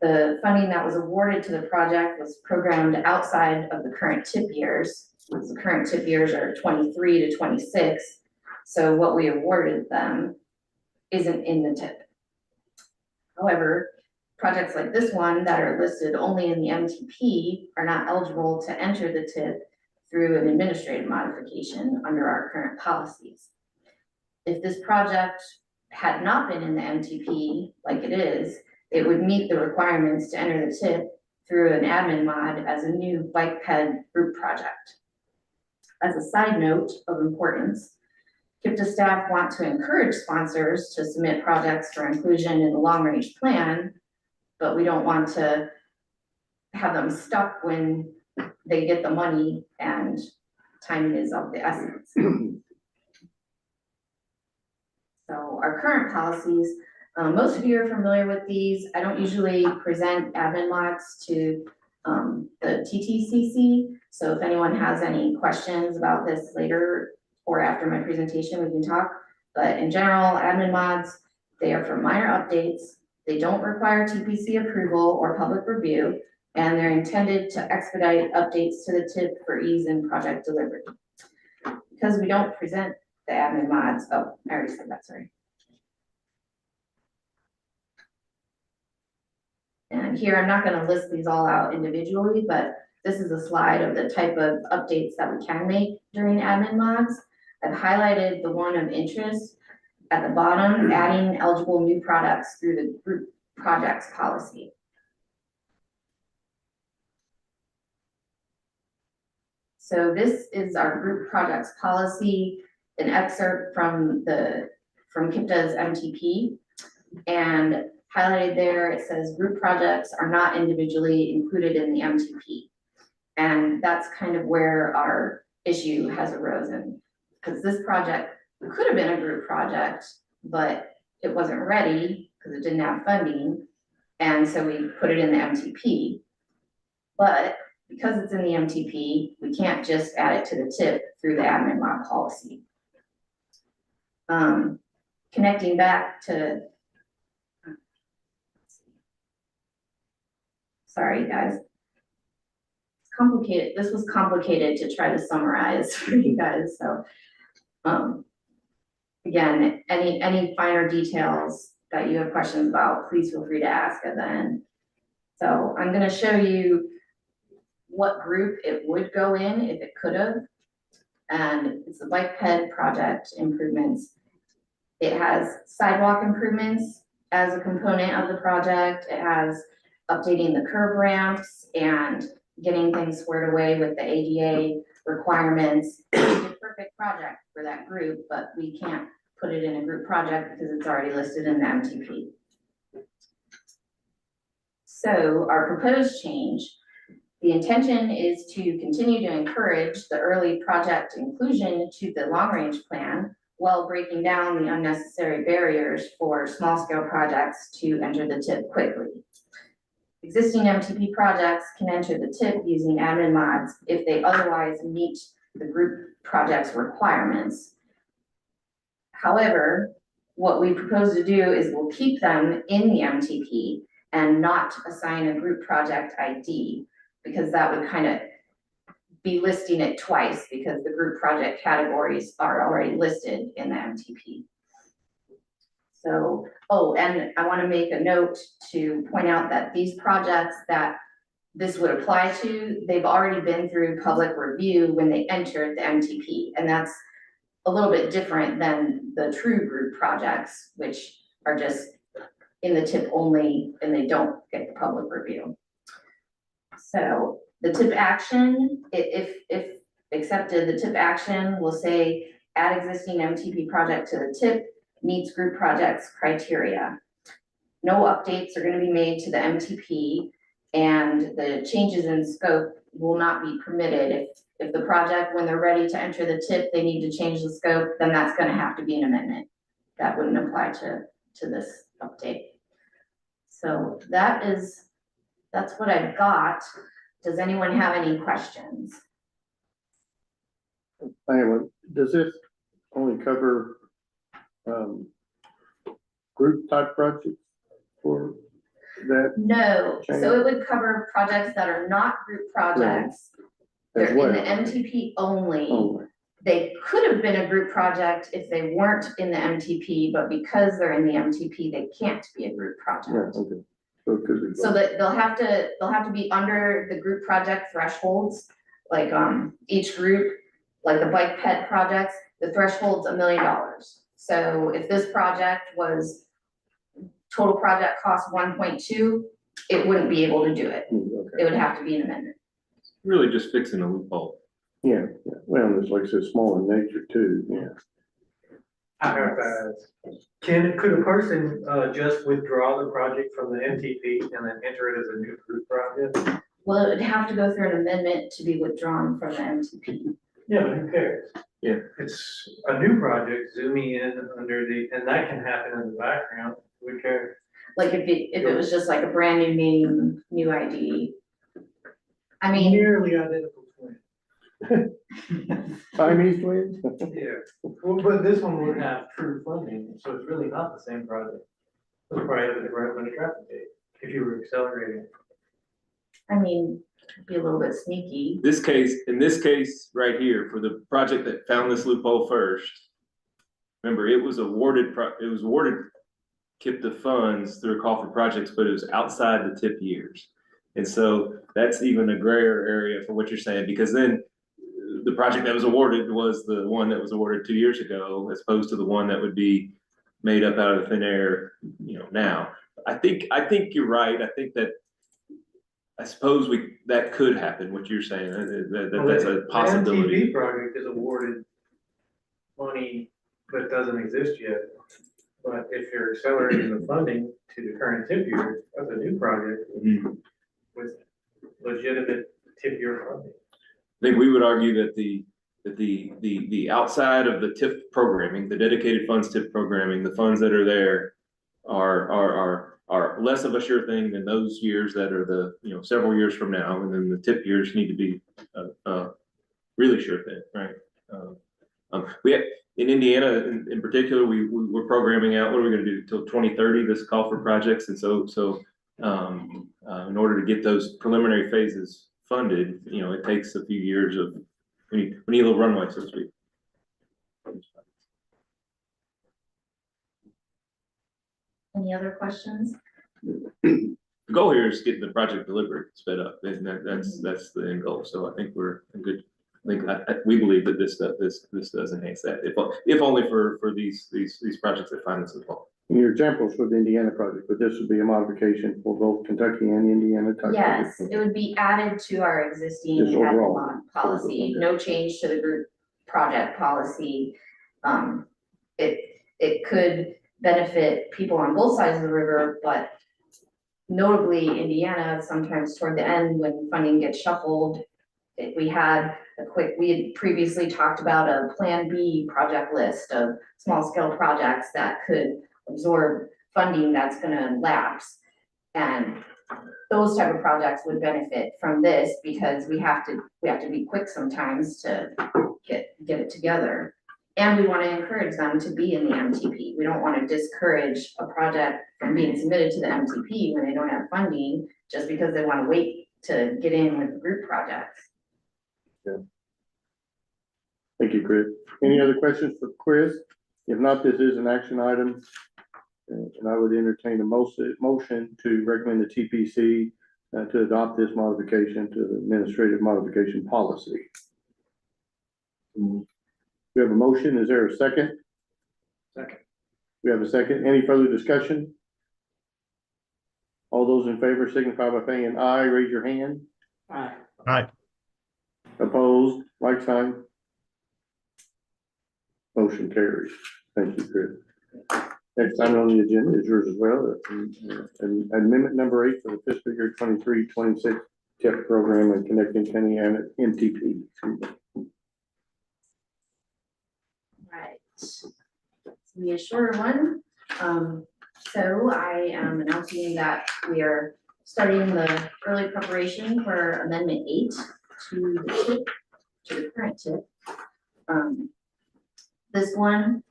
Speaker 10: The funding that was awarded to the project was programmed outside of the current TIP years. The current TIP years are 23 to 26. So what we awarded them isn't in the TIP. However, projects like this one that are listed only in the MTP are not eligible to enter the TIP through an administrative modification under our current policies. If this project had not been in the MTP like it is, it would meet the requirements to enter the TIP through an admin mod as a new bike ped group project. As a side note of importance, KIPTA staff want to encourage sponsors to submit projects for inclusion in the long-range plan, but we don't want to have them stuck when they get the money and timing is of the essence. So our current policies, most of you are familiar with these. I don't usually present admin mods to the TTCC. So if anyone has any questions about this later or after my presentation, we can talk. But in general, admin mods, they are for minor updates. They don't require TPC approval or public review, and they're intended to expedite updates to the TIP for ease in project delivery. Because we don't present the admin mods, oh, I already said that, sorry. And here, I'm not gonna list these all out individually, but this is a slide of the type of updates that we can make during admin mods. I've highlighted the one of interest at the bottom, adding eligible new products through the group projects policy. So this is our group projects policy, an excerpt from KIPTA's MTP, and highlighted there, it says group projects are not individually included in the MTP. And that's kind of where our issue has arisen, because this project could have been a group project, but it wasn't ready because it didn't have funding. And so we put it in the MTP. But because it's in the MTP, we can't just add it to the TIP through the admin mod policy. connecting back to. Sorry, guys. It's complicated. This was complicated to try to summarize for you guys, so. Again, any finer details that you have questions about, please feel free to ask at the end. So I'm gonna show you what group it would go in if it could have. And it's the bike ped project improvements. It has sidewalk improvements as a component of the project. It has updating the curb ramps and getting things squared away with the ADA requirements. It's a perfect project for that group, but we can't put it in a group project because it's already listed in the MTP. So our proposed change, the intention is to continue to encourage the early project inclusion to the long-range plan while breaking down the unnecessary barriers for small-scale projects to enter the TIP quickly. Existing MTP projects can enter the TIP using admin mods if they otherwise meet the group project's requirements. However, what we propose to do is we'll keep them in the MTP and not assign a group project ID, because that would kind of be listing it twice because the group project categories are already listed in the MTP. So, oh, and I want to make a note to point out that these projects that this would apply to, they've already been through public review when they entered the MTP, and that's a little bit different than the true group projects, which are just in the TIP only and they don't get the public review. So the TIP action, if accepted, the TIP action will say add existing MTP project to the TIP, meets group projects criteria. No updates are going to be made to the MTP, and the changes in scope will not be permitted. If the project, when they're ready to enter the TIP, they need to change the scope, then that's going to have to be an amendment. That wouldn't apply to this update. So that's what I've got. Does anyone have any questions?
Speaker 1: Anyway, does this only cover group type projects for that
Speaker 10: No,
Speaker 1: change?
Speaker 10: so it would cover projects that are not group projects.
Speaker 1: as
Speaker 10: They're
Speaker 1: well?
Speaker 10: in the MTP only.
Speaker 1: Only.
Speaker 10: They could have been a group project if they weren't in the MTP, but because they're in the MTP, they can't be a group
Speaker 1: Yeah,
Speaker 10: project.
Speaker 1: okay. So it could be.
Speaker 10: So that they'll have to be under the group project thresholds, like each group, like the bike ped projects, the threshold's $1 million. So if this project was total project cost 1.2, it wouldn't be able to do it.
Speaker 1: Okay.
Speaker 10: It would have to be an amendment.
Speaker 2: Really just fixing a loophole.
Speaker 1: Yeah, yeah. Well, it's like I said, small in nature too, yeah.
Speaker 11: Could a person, just withdraw the project from the MTP and then enter it as a new group project?
Speaker 10: Well, it'd have to go through an amendment to be withdrawn from the MTP.
Speaker 11: Yeah, but who cares?
Speaker 2: Yeah.
Speaker 11: It's a new project zooming in under the, and that can happen in the background, who cares?
Speaker 10: Like if it was just like a brand new name, new ID. I mean,
Speaker 11: Nearly identical twin.
Speaker 1: Chinese twins?
Speaker 11: Yeah, well, but this one would have true funding, so it's really not the same project. It's probably a different traffic date, if you were accelerating.
Speaker 10: I mean, it'd be a little bit sneaky.
Speaker 2: In this case, right here, for the project that found this loophole first, remember, it was awarded KIPTA funds through a call for projects, but it was outside the TIP years. And so that's even a grayer area for what you're saying, because then the project that was awarded was the one that was awarded 2 years ago, as opposed to the one that would be made up out of thin air, now. I think you're right. I think that, I suppose that could happen, what you're saying, that's a possibility.
Speaker 11: The MTV project is awarded money that doesn't exist yet. But if you're accelerating the funding to the current TIP year, that's a new project with legitimate TIP year funding.
Speaker 2: I think we would argue that the outside of the TIP programming, the dedicated funds TIP programming, the funds that are there are less of a sure thing than those years that are the, several years from now, and then the TIP years need to be a really sure thing, right? We have, in Indiana in particular, we're programming out, what are we gonna do till 2030, this call for projects, and in order to get those preliminary phases funded, it takes a few years of, we need a little runway, so to speak.
Speaker 10: Any other questions?
Speaker 2: The goal here is getting the project delivered, sped up, and that's the end goal, so I think we're a good, we believe that this does enhance that, if only for these projects that find us involved.
Speaker 1: Your examples for the Indiana project, but this would be a modification for both Kentucky and Indiana type.
Speaker 10: Yes,
Speaker 1: projects.
Speaker 10: it would be added to our existing
Speaker 1: Just overall.
Speaker 10: admin policy, no change to the group project policy. It could benefit people on both sides of the river, but notably Indiana, sometimes toward the end when funding gets shuffled, we had previously talked about a Plan B project list of small scale projects that could absorb funding that's gonna lapse. And those type of projects would benefit from this because we have to be quick sometimes to get it together. And we want to encourage them to be in the MTP. We don't want to discourage a project from being submitted to the MTP when they don't have funding, just because they want to wait to get in with the group projects.
Speaker 1: Thank you, Chris. Any other questions for Chris? If not, this is an action item. And I would entertain a motion to recommend the TPC to adopt this modification to the administrative modification policy. We have a motion. Is there a second?
Speaker 3: Second.
Speaker 1: We have a second. Any further discussion? All those in favor signify by saying aye. Raise your hand.
Speaker 3: Aye.
Speaker 5: Aye.
Speaker 1: Opposed, like sign. Motion carries. Thank you, Chris. Next item on the agenda is yours as well. And amendment number 8 for the fiscal year 23-26 TIP program and Connecting County and MTP.
Speaker 10: Right. It's gonna be a shorter one. So I am announcing that we are starting the early preparation for Amendment 8 to the TIP, to the current TIP. This one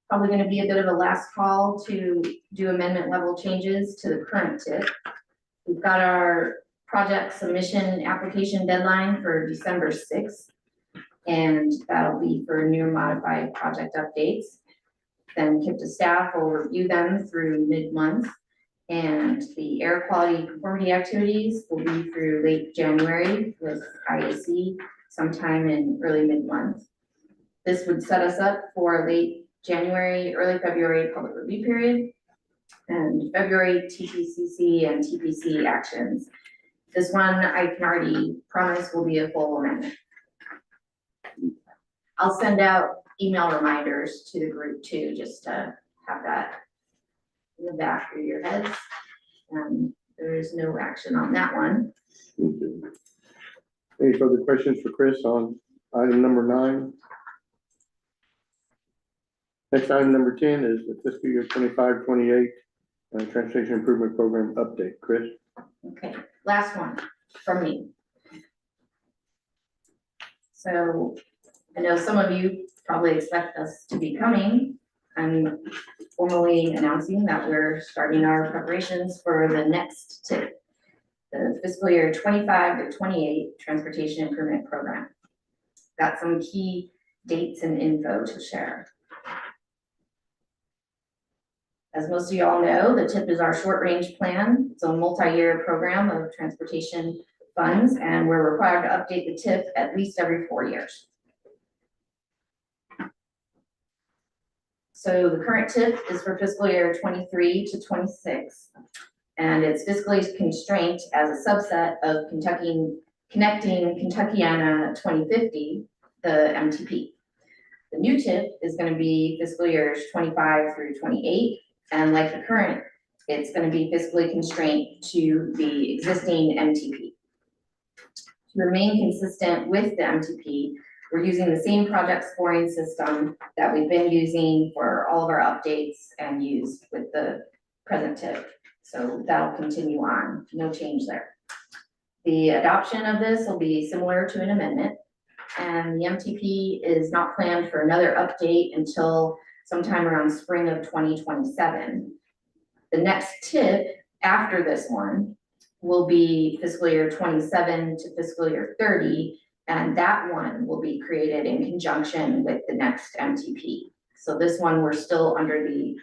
Speaker 10: probably going to be a bit of a last call to do amendment level changes to the current TIP. We've got our project submission application deadline for December 6th, and that'll be for new modified project updates. Then KIPTA staff will review them through mid-month, and the air quality conformity activities will be through late January with IAC sometime in early mid-month. This would set us up for late January, early February public review period, and February TPCC and TPC actions. This one I can already promise will be a full amendment. I'll send out email reminders to the group too, just to have that in the back of your heads. There is no action on that one.
Speaker 1: Any further questions for Chris on item number 9? Next item number 10 is the fiscal year 25-28 transportation improvement program update. Chris?
Speaker 10: Okay, last one from me. So I know some of you probably expect us to be coming. I'm formally announcing that we're starting our preparations for the next TIP, the fiscal year 25-28 transportation improvement program. Got some key dates and info to share. As most of you all know, the TIP is our short range plan. It's a multi-year program of transportation funds, and we're required to update the TIP at least every 4 years. So the current TIP is for fiscal year 23-26, and it's fiscally constrained as a subset of Connecting Kentuckiana 2050, the MTP. The new TIP is going to be fiscal years 25-28, and like the current, it's going to be fiscally constrained to the existing MTP. To remain consistent with the MTP, we're using the same project scoring system that we've been using for all of our updates and used with the present TIP. So that'll continue on, no change there. The adoption of this will be similar to an amendment. and the MTP is not planned for another update until sometime around spring of 2027. The next tip after this one will be fiscal year 27 to fiscal year 30, and that one will be created in conjunction with the next MTP. So this one, we're still under the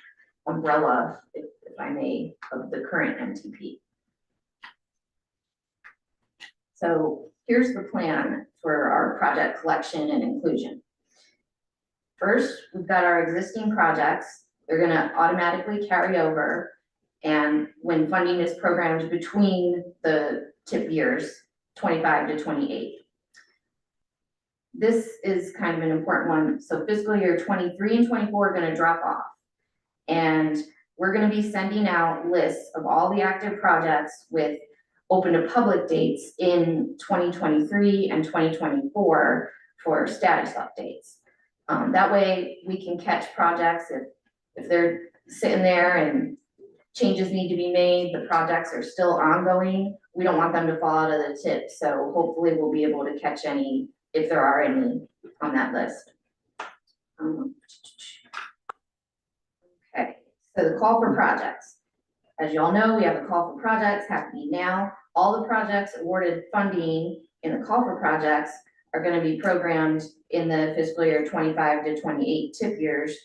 Speaker 10: umbrella, if I may, of the current MTP. So here's the plan for our project collection and inclusion. First, we've got our existing projects. They're gonna automatically carry over. And when funding is programmed between the tip years, 25 to 28. This is kind of an important one. So fiscal year 23 and 24 are gonna drop off. And we're gonna be sending out lists of all the active projects with open to public dates in 2023 and 2024 for status updates. That way we can catch projects if they're sitting there and changes need to be made, the projects are still ongoing. We don't want them to fall out of the tip, so hopefully we'll be able to catch any, if there are any on that list. Okay, so the call for projects. As you all know, we have a call for projects happening now. All the projects awarded funding in the call for projects are gonna be programmed in the fiscal year 25 to 28 tip years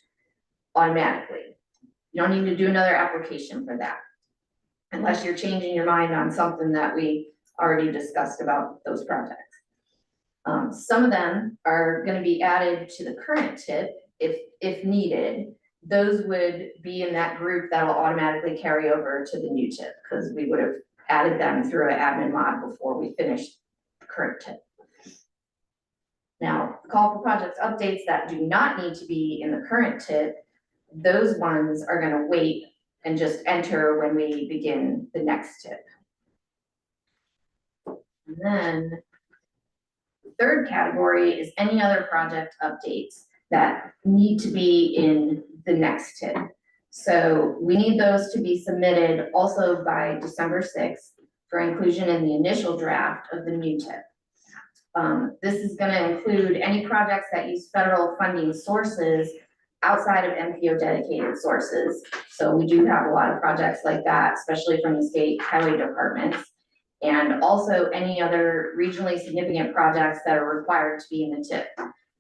Speaker 10: automatically. You don't need to do another application for that, unless you're changing your mind on something that we already discussed about those projects. Some of them are gonna be added to the current tip if needed. Those would be in that group that will automatically carry over to the new tip, because we would have added them through an admin mod before we finished the current tip. Now, call for projects updates that do not need to be in the current tip, those ones are gonna wait and just enter when we begin the next tip. And then the third category is any other project updates that need to be in the next tip. So we need those to be submitted also by December 6th for inclusion in the initial draft of the new tip. This is gonna include any projects that use federal funding sources outside of MPO dedicated sources. So we do have a lot of projects like that, especially from the state highway departments. And also any other regionally significant projects that are required to be in the tip.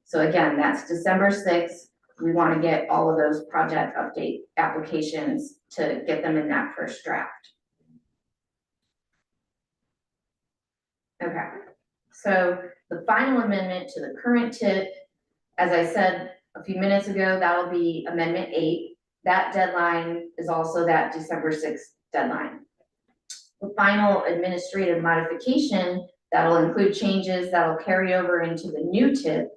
Speaker 10: So again, that's December 6th. We want to get all of those project update applications to get them in that first draft. Okay, so the final amendment to the current tip, as I said a few minutes ago, that'll be Amendment 8. That deadline is also that December 6th deadline. The final administrative modification that'll include changes that'll carry over into the new tip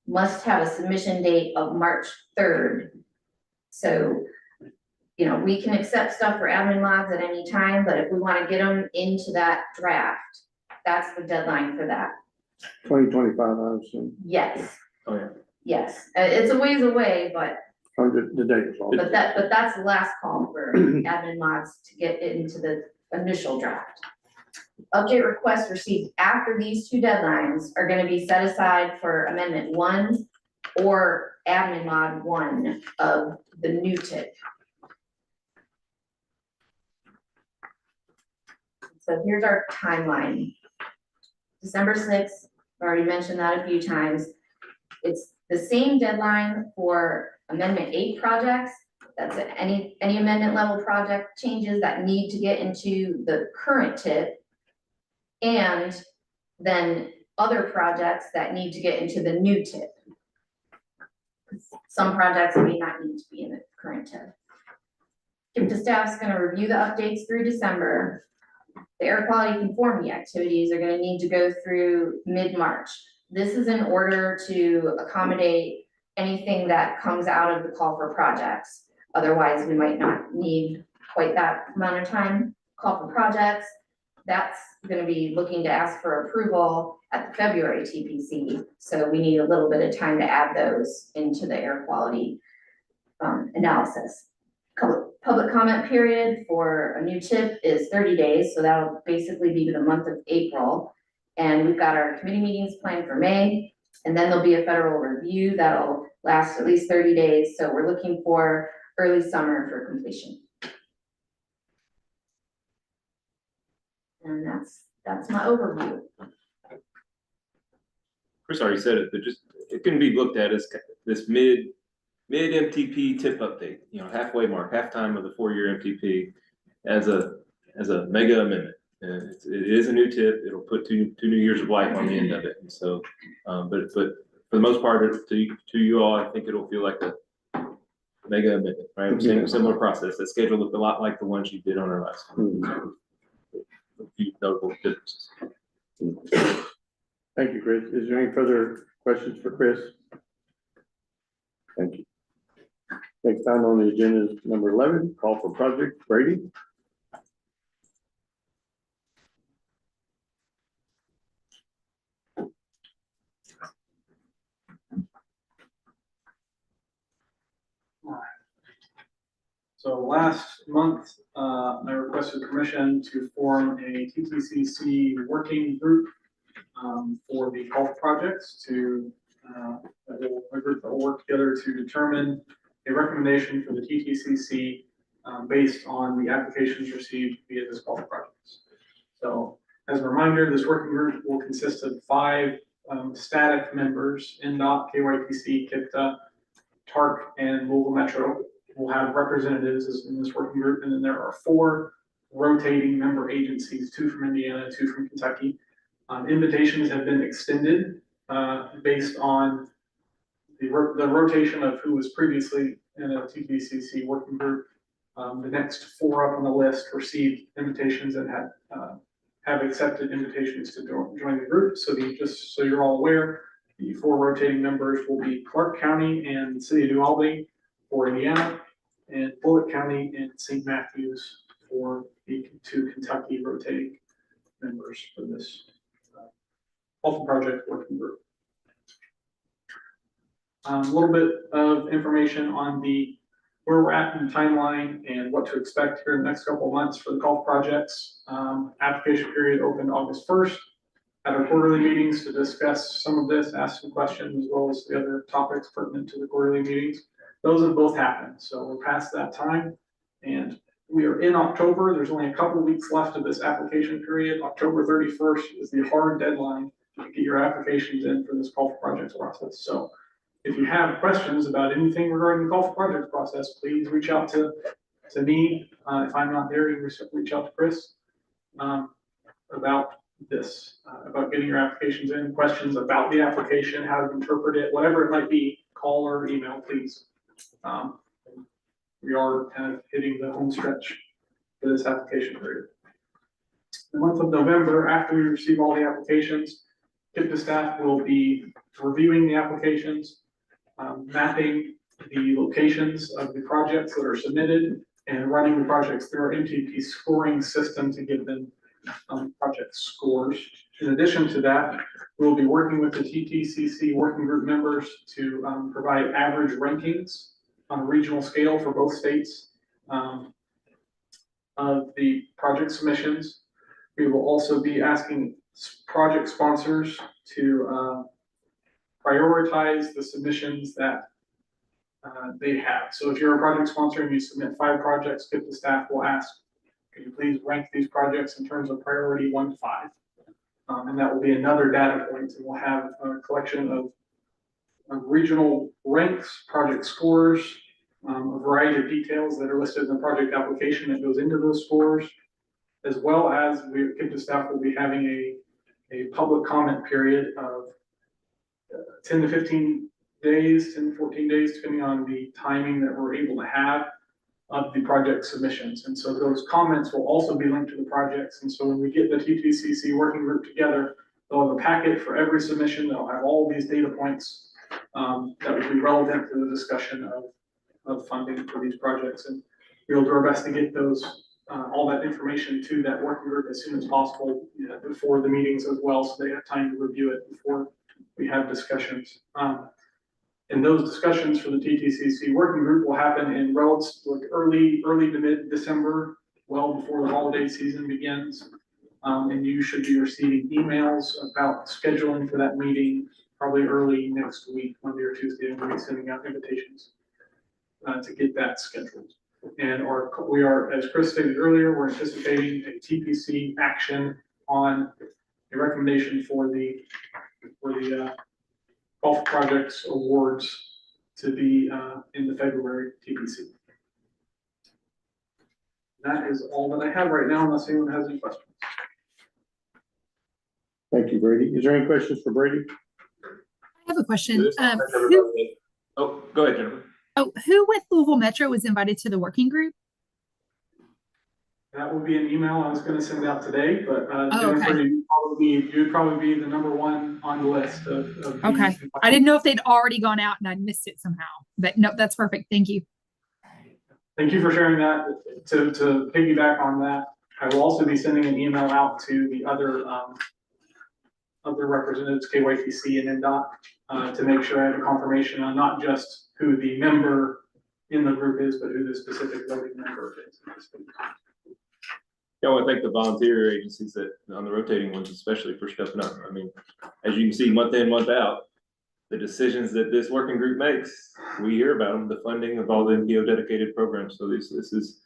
Speaker 10: must have a submission date of March 3rd. So, you know, we can accept stuff for admin mods at any time, but if we want to get them into that draft, that's the deadline for that.
Speaker 1: 2025, I assume.
Speaker 10: Yes.
Speaker 2: Oh, yeah.
Speaker 10: Yes, it's a ways away, but
Speaker 1: The date is all.
Speaker 10: that's the last call for admin mods to get into the initial draft. Update requests received after these two deadlines are gonna be set aside for amendment 1 or admin mod 1 of the new tip. So here's our timeline. December 6th, I've already mentioned that a few times. It's the same deadline for amendment 8 projects. That's any amendment level project changes that need to get into the current tip. And then other projects that need to get into the new tip. Some projects may not need to be in the current tip. The staff's gonna review the updates through December. The air quality conformity activities are gonna need to go through mid-March. This is in order to accommodate anything that comes out of the call for projects. Otherwise, we might not need quite that amount of time. Call for projects, that's gonna be looking to ask for approval at the February TPC. So we need a little bit of time to add those into the air quality analysis. Public comment period for a new tip is 30 days, so that'll basically be the month of April. And we've got our committee meetings planned for May. And then there'll be a federal review that'll last at least 30 days. So we're looking for early summer for completion. And that's my overview.
Speaker 2: Chris already said it, but just, it can be looked at as this mid MTP tip update, halfway mark, halftime of the 4-year MTP as a mega amendment. And it is a new tip. It'll put two new years of life on the end of it. And so, but for the most part, to you all, I think it'll feel like a mega amendment, right? Same similar process. That schedule looked a lot like the ones you did on our last one. A few notable differences.
Speaker 1: Thank you, Chris. Is there any further questions for Chris? Thank you. Next time on the agenda is number 11, call for project. Brady?
Speaker 8: So last month, I requested permission to form a TTCC working group for the golf projects a group that will work together to determine a recommendation for the TTCC based on the applications received via this golf projects. So as a reminder, this working group will consist of 5 static members: NDOT, KYTC, KIPTA, TARC, and Louisville Metro. We'll have representatives in this working group, and then there are 4 rotating member agencies, 2 from Indiana, 2 from Kentucky. Invitations have been extended based on the rotation of who was previously in a TTCC working group. The next 4 up on the list received invitations and have accepted invitations to join the group. So just so you're all aware, the 4 rotating members will be Clark County and the City of New Albany for Indiana, and Bullitt County and St. Matthews for the 2 Kentucky rotating members for this Alpha Project working group. A little bit of information on where we're at in the timeline and what to expect here in the next couple of months for the golf projects. Application period opened August 1st. At our quarterly meetings to discuss some of this, ask some questions, as well as the other topics pertinent to the quarterly meetings. Those have both happened, so we're past that time, and we are in October. There's only a couple of weeks left of this application period. October 31st is the hard deadline to get your applications in for this golf projects process. So if you have questions about anything regarding the golf projects process, please reach out to me. If I'm not there, you can reach out to Chris about this, about getting your applications in, questions about the application, how to interpret it, whatever it might be, call or email, please. We are kind of hitting the home stretch for this application period. The month of November, after we receive all the applications, KIPTA staff will be reviewing the applications, mapping the locations of the projects that are submitted, and running the projects through our MTP scoring system to give them project scores. In addition to that, we'll be working with the TTCC working group members to provide average rankings on a regional scale for both states of the project submissions. We will also be asking project sponsors to prioritize the submissions that they have. So if you're a project sponsor and you submit 5 projects, KIPTA staff will ask, can you please rank these projects in terms of priority 1 to 5? And that will be another data point, and we'll have a collection of regional ranks, project scores, a variety of details that are listed in the project application that goes into those scores, as well as KIPTA staff will be having a public comment period of 10 to 15 days, 10 to 14 days, depending on the timing that we're able to have of the project submissions. And so those comments will also be linked to the projects. And so when we get the TTCC working group together, they'll have a packet for every submission. They'll have all these data points that will be relevant to the discussion of funding for these projects. And we'll do our best to get those all that information to that working group as soon as possible, before the meetings as well, so they have time to review it before we have discussions. And those discussions for the TTCC working group will happen in early to mid-December, well before the holiday season begins. And you should be receiving emails about scheduling for that meeting probably early next week, Monday or Tuesday, we'll be sending out invitations to get that scheduled. And we are, as Chris stated earlier, we're anticipating a TPC action on a recommendation for the golf projects awards to be in the February TPC. That is all that I have right now, unless anyone has any questions.
Speaker 1: Thank you, Brady. Is there any questions for Brady?
Speaker 12: I have a question.
Speaker 2: Oh, go ahead, Jennifer.
Speaker 12: Who with Louisville Metro was invited to the working group?
Speaker 8: That will be an email I was gonna send out today, but Jennifer,
Speaker 12: okay.
Speaker 8: you'd probably be the number one on the list of
Speaker 12: Okay. I didn't know if they'd already gone out and I'd missed it somehow, but no, that's perfect. Thank you.
Speaker 8: Thank you for sharing that. To piggyback on that, I will also be sending an email out to the other representatives, KYTC and NDOT, to make sure I have a confirmation on not just who the member in the group is, but who the specific voting member is.
Speaker 2: Yeah, I want to thank the volunteer agencies that, on the rotating ones, especially for stepping up. I mean, as you can see, month in, month out, the decisions that this working group makes, we hear about them, the funding of all the NPO dedicated programs. So this is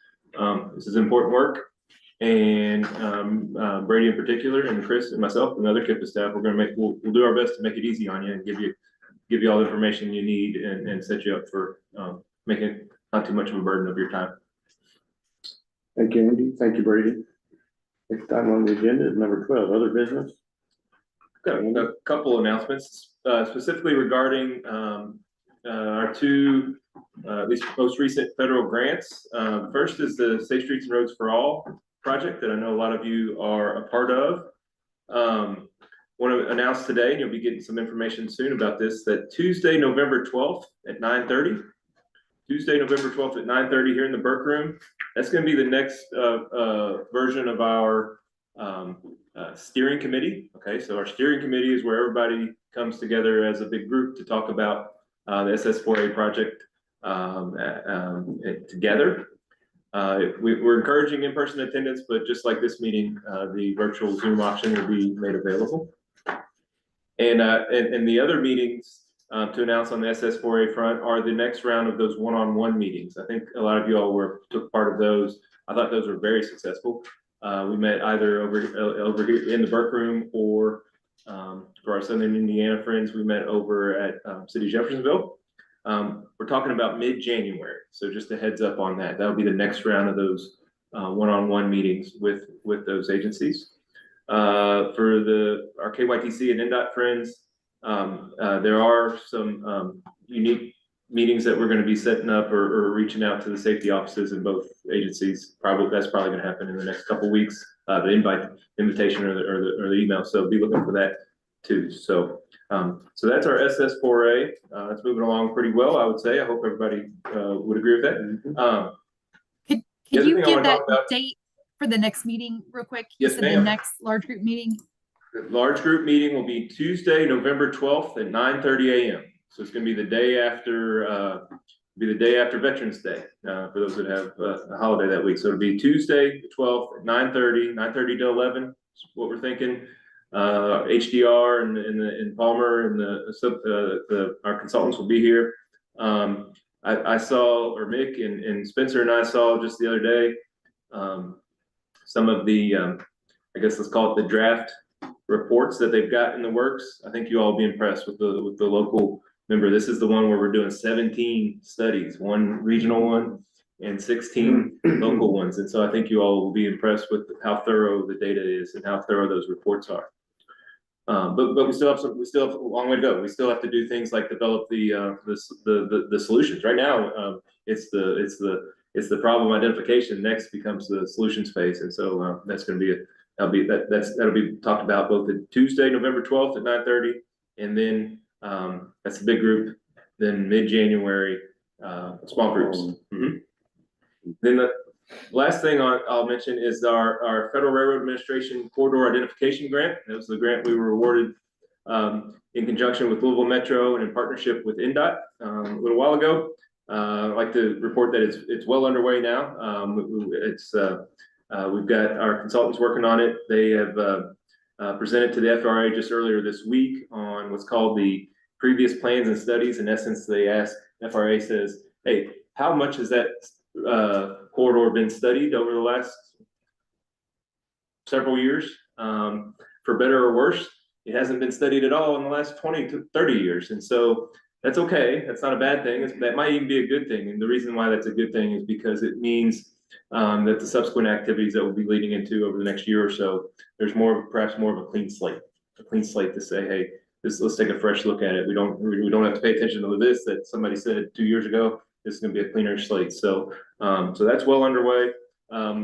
Speaker 2: important work. And Brady in particular, and Chris and myself and other KIPA staff, we'll do our best to make it easy on you and give you all the information you need and set you up for making it not too much of a burden of your time.
Speaker 1: Thank you, Andy. Thank you, Brady. Next time on the agenda is number 12, other business.
Speaker 2: Got a couple announcements, specifically regarding our two, these most recent federal grants. First is the Safe Streets and Roads for All project that I know a lot of you are a part of. Want to announce today, and you'll be getting some information soon about this, that Tuesday, November 12th at 9:30. Tuesday, November 12th at 9:30 here in the Burke Room. That's going to be the next version of our steering committee. Okay, so our steering committee is where everybody comes together as a big group to talk about the SS4A project together. We're encouraging in-person attendance, but just like this meeting, the virtual Zoom option will be made available. And the other meetings to announce on the SS4A front are the next round of those one-on-one meetings. I think a lot of you all took part of those. I thought those were very successful. We met either over here in the Burke Room, or for our Southern Indiana friends, we met over at City of Jeffersonville. We're talking about mid-January, so just a heads up on that. That'll be the next round of those one-on-one meetings with those agencies. For our KYTC and NDOT friends, there are some unique meetings that we're going to be setting up or reaching out to the safety offices in both agencies. That's probably going to happen in the next couple of weeks. The invitation or the email. So be looking for that too. So that's our SS4A. It's moving along pretty well, I would say. I hope everybody would agree with that.
Speaker 12: Could you give that date for the next meeting real quick?
Speaker 2: Yes,
Speaker 12: ma'am. The next large group meeting.
Speaker 2: The large group meeting will be Tuesday, November 12th at 9:30 a.m. So it's going to be the day after Veterans Day for those that have a holiday that week. So it'll be Tuesday, the 12th at 9:30 to 11. That's what we're thinking. HDR and Palmer and our consultants will be here. I saw, or Mick and Spencer and I saw just the other day, some of the, I guess let's call it the draft reports that they've got in the works. I think you all will be impressed with the local. Remember, this is the one where we're doing 17 studies, one regional one and 16 local ones. And so I think you all will be impressed with how thorough the data is and how thorough those reports are. But we still have a long way to go. We still have to do things like develop the solutions. Right now, it's the problem identification. Next becomes the solutions phase, and so that's going to be that'll be talked about both at Tuesday, November 12th at 9:30, and then that's the big group. Then mid-January, small groups. Then the last thing I'll mention is our Federal Railroad Administration Corridor Identification Grant. That was the grant we were awarded in conjunction with Louisville Metro and in partnership with NDOT a little while ago. I'd like to report that it's well underway now. We've got our consultants working on it. They have presented to the FRA just earlier this week on what's called the previous plans and studies. In essence, they asked, FRA says, hey, how much has that corridor been studied over the last several years? For better or worse, it hasn't been studied at all in the last 20 to 30 years. And so that's okay. That's not a bad thing. That might even be a good thing. And the reason why that's a good thing is because it means that the subsequent activities that we'll be leading into over the next year or so, there's perhaps more of a clean slate to say, hey, let's take a fresh look at it. We don't have to pay attention to this that somebody said 2 years ago. This is going to be a cleaner slate. So that's well underway.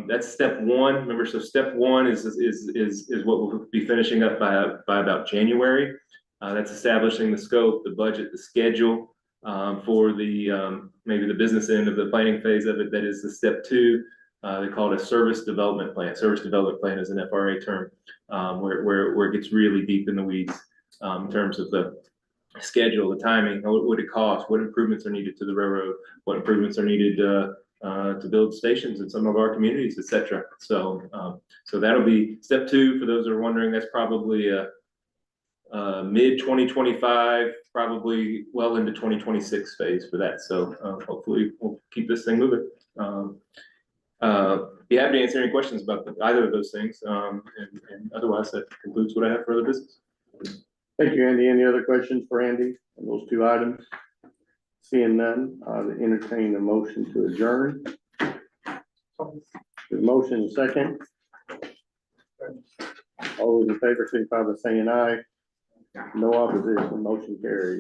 Speaker 2: That's step one. Remember, so step one is what we'll be finishing up by about January. That's establishing the scope, the budget, the schedule for the maybe the business end of the planning phase of it. That is the step two. They call it a service development plan. Service development plan is an FRA term where it gets really deep in the weeds in terms of the schedule, the timing, what would it cost, what improvements are needed to the railroad, what improvements are needed to build stations in some of our communities, etc. So that'll be step two. For those that are wondering, that's probably mid 2025, probably well into 2026 phase for that. So hopefully we'll keep this thing moving. Be happy to answer any questions about either of those things. And otherwise, that concludes what I have for other business.
Speaker 1: Thank you, Andy. Any other questions for Andy on those two items? Seeing none, entertain a motion to adjourn. The motion is second. All those in favor, signify by saying aye. No opposition, motion carries.